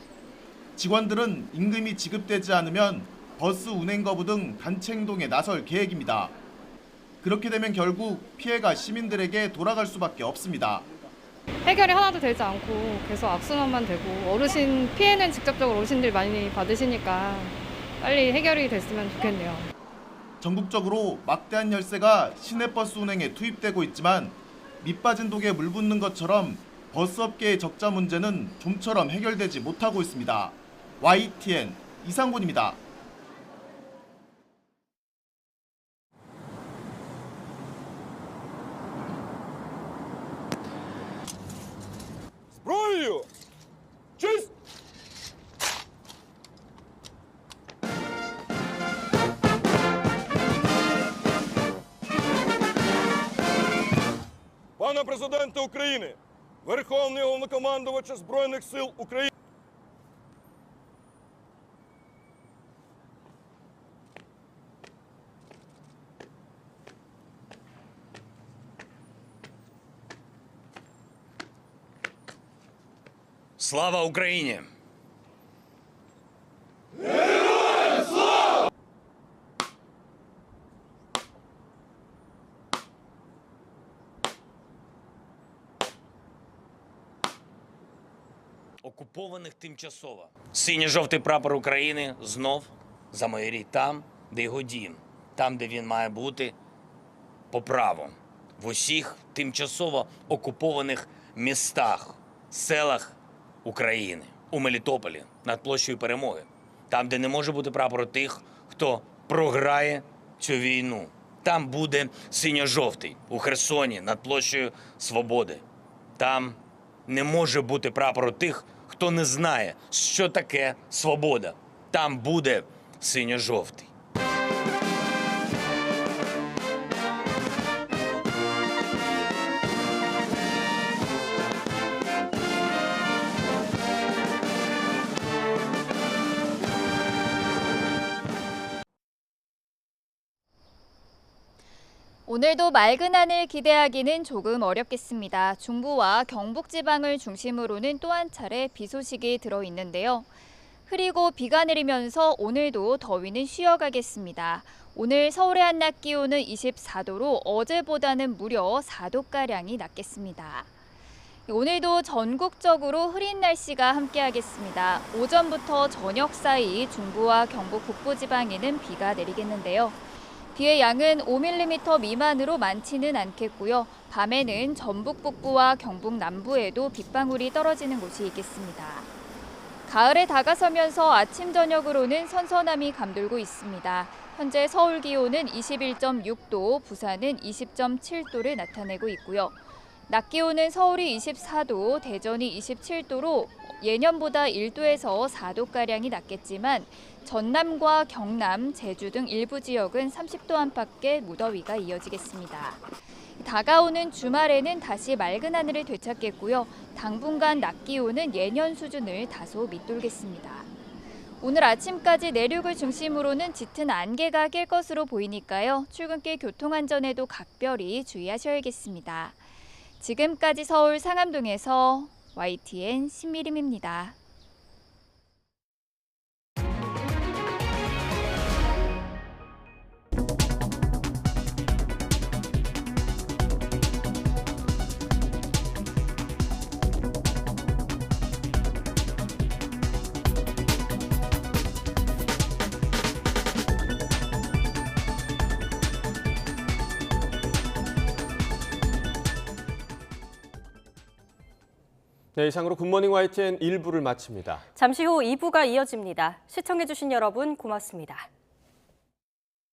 직원들은 임금이 지급되지 않으면 버스 운행 거부 등 단체 행동에 나설 계획입니다. 그렇게 되면 결국 피해가 시민들에게 돌아갈 수밖에 없습니다. 해결이 하나도 되지 않고 계속 악순환만 되고 어르신 피해는 직접적으로 어르신들이 많이 받으시니까 빨리 해결이 됐으면 좋겠네요. 전국적으로 막대한 열세가 시내버스 운행에 투입되고 있지만 밑빠진 독에 물 붓는 것처럼 버스업계의 적자 문제는 좀처럼 해결되지 못하고 있습니다. YTN 이상곤입니다. Зброю! Честь! Пане президенте України, Верховний Головнокомандувач Збройних сил України. Слава Україні! Героям слава! Окупованих тимчасово. Синьо-жовтий прапор України знов замайорить там, де його дім. Там, де він має бути по праву. В усіх тимчасово окупованих містах, селах України. У Мелітополі, над площею Перемоги. Там, де не може бути прапору тих, хто програє цю війну. Там буде синьо-жовтий. У Херсоні, над площею Свободи. Там не може бути прапору тих, хто не знає, що таке свобода. Там буде синьо-жовтий. 오늘도 맑은 하늘 기대하기는 조금 어렵겠습니다. 중부와 경북 지방을 중심으로는 또 한 차례 비 소식이 들어있는데요. 흐리고 비가 내리면서 오늘도 더위는 쉬어가겠습니다. 오늘 서울의 한낮 기온은 24도로 어제보다는 무려 4도가량이 낮겠습니다. 오늘도 전국적으로 흐린 날씨가 함께하겠습니다. 오전부터 저녁 사이 중부와 경북 북부지방에는 비가 내리겠는데요. 비의 양은 5mm 미만으로 많지는 않겠고요. 밤에는 전북 북부와 경북 남부에도 빗방울이 떨어지는 곳이 있겠습니다. 가을에 다가서면서 아침 저녁으로는 선선함이 감돌고 있습니다. 현재 서울 기온은 21.6도, 부산은 20.7도를 나타내고 있고요. 낮 기온은 서울이 24도, 대전이 27도로 예년보다 1도에서 4도가량이 낮겠지만 전남과 경남, 제주 등 일부 지역은 30도 안팎의 무더위가 이어지겠습니다. 다가오는 주말에는 다시 맑은 하늘을 되찾겠고요. 당분간 낮 기온은 예년 수준을 다소 밑돌겠습니다. 오늘 아침까지 내륙을 중심으로는 짙은 안개가 낄 것으로 보이니까요. 출근길 교통안전에도 각별히 주의하셔야겠습니다. 지금까지 서울 상암동에서 YTN 신미림입니다. 네, 이상으로 굿모닝 YTN 1부를 마칩니다. 잠시 후 2부가 이어집니다. 시청해주신 여러분 고맙습니다.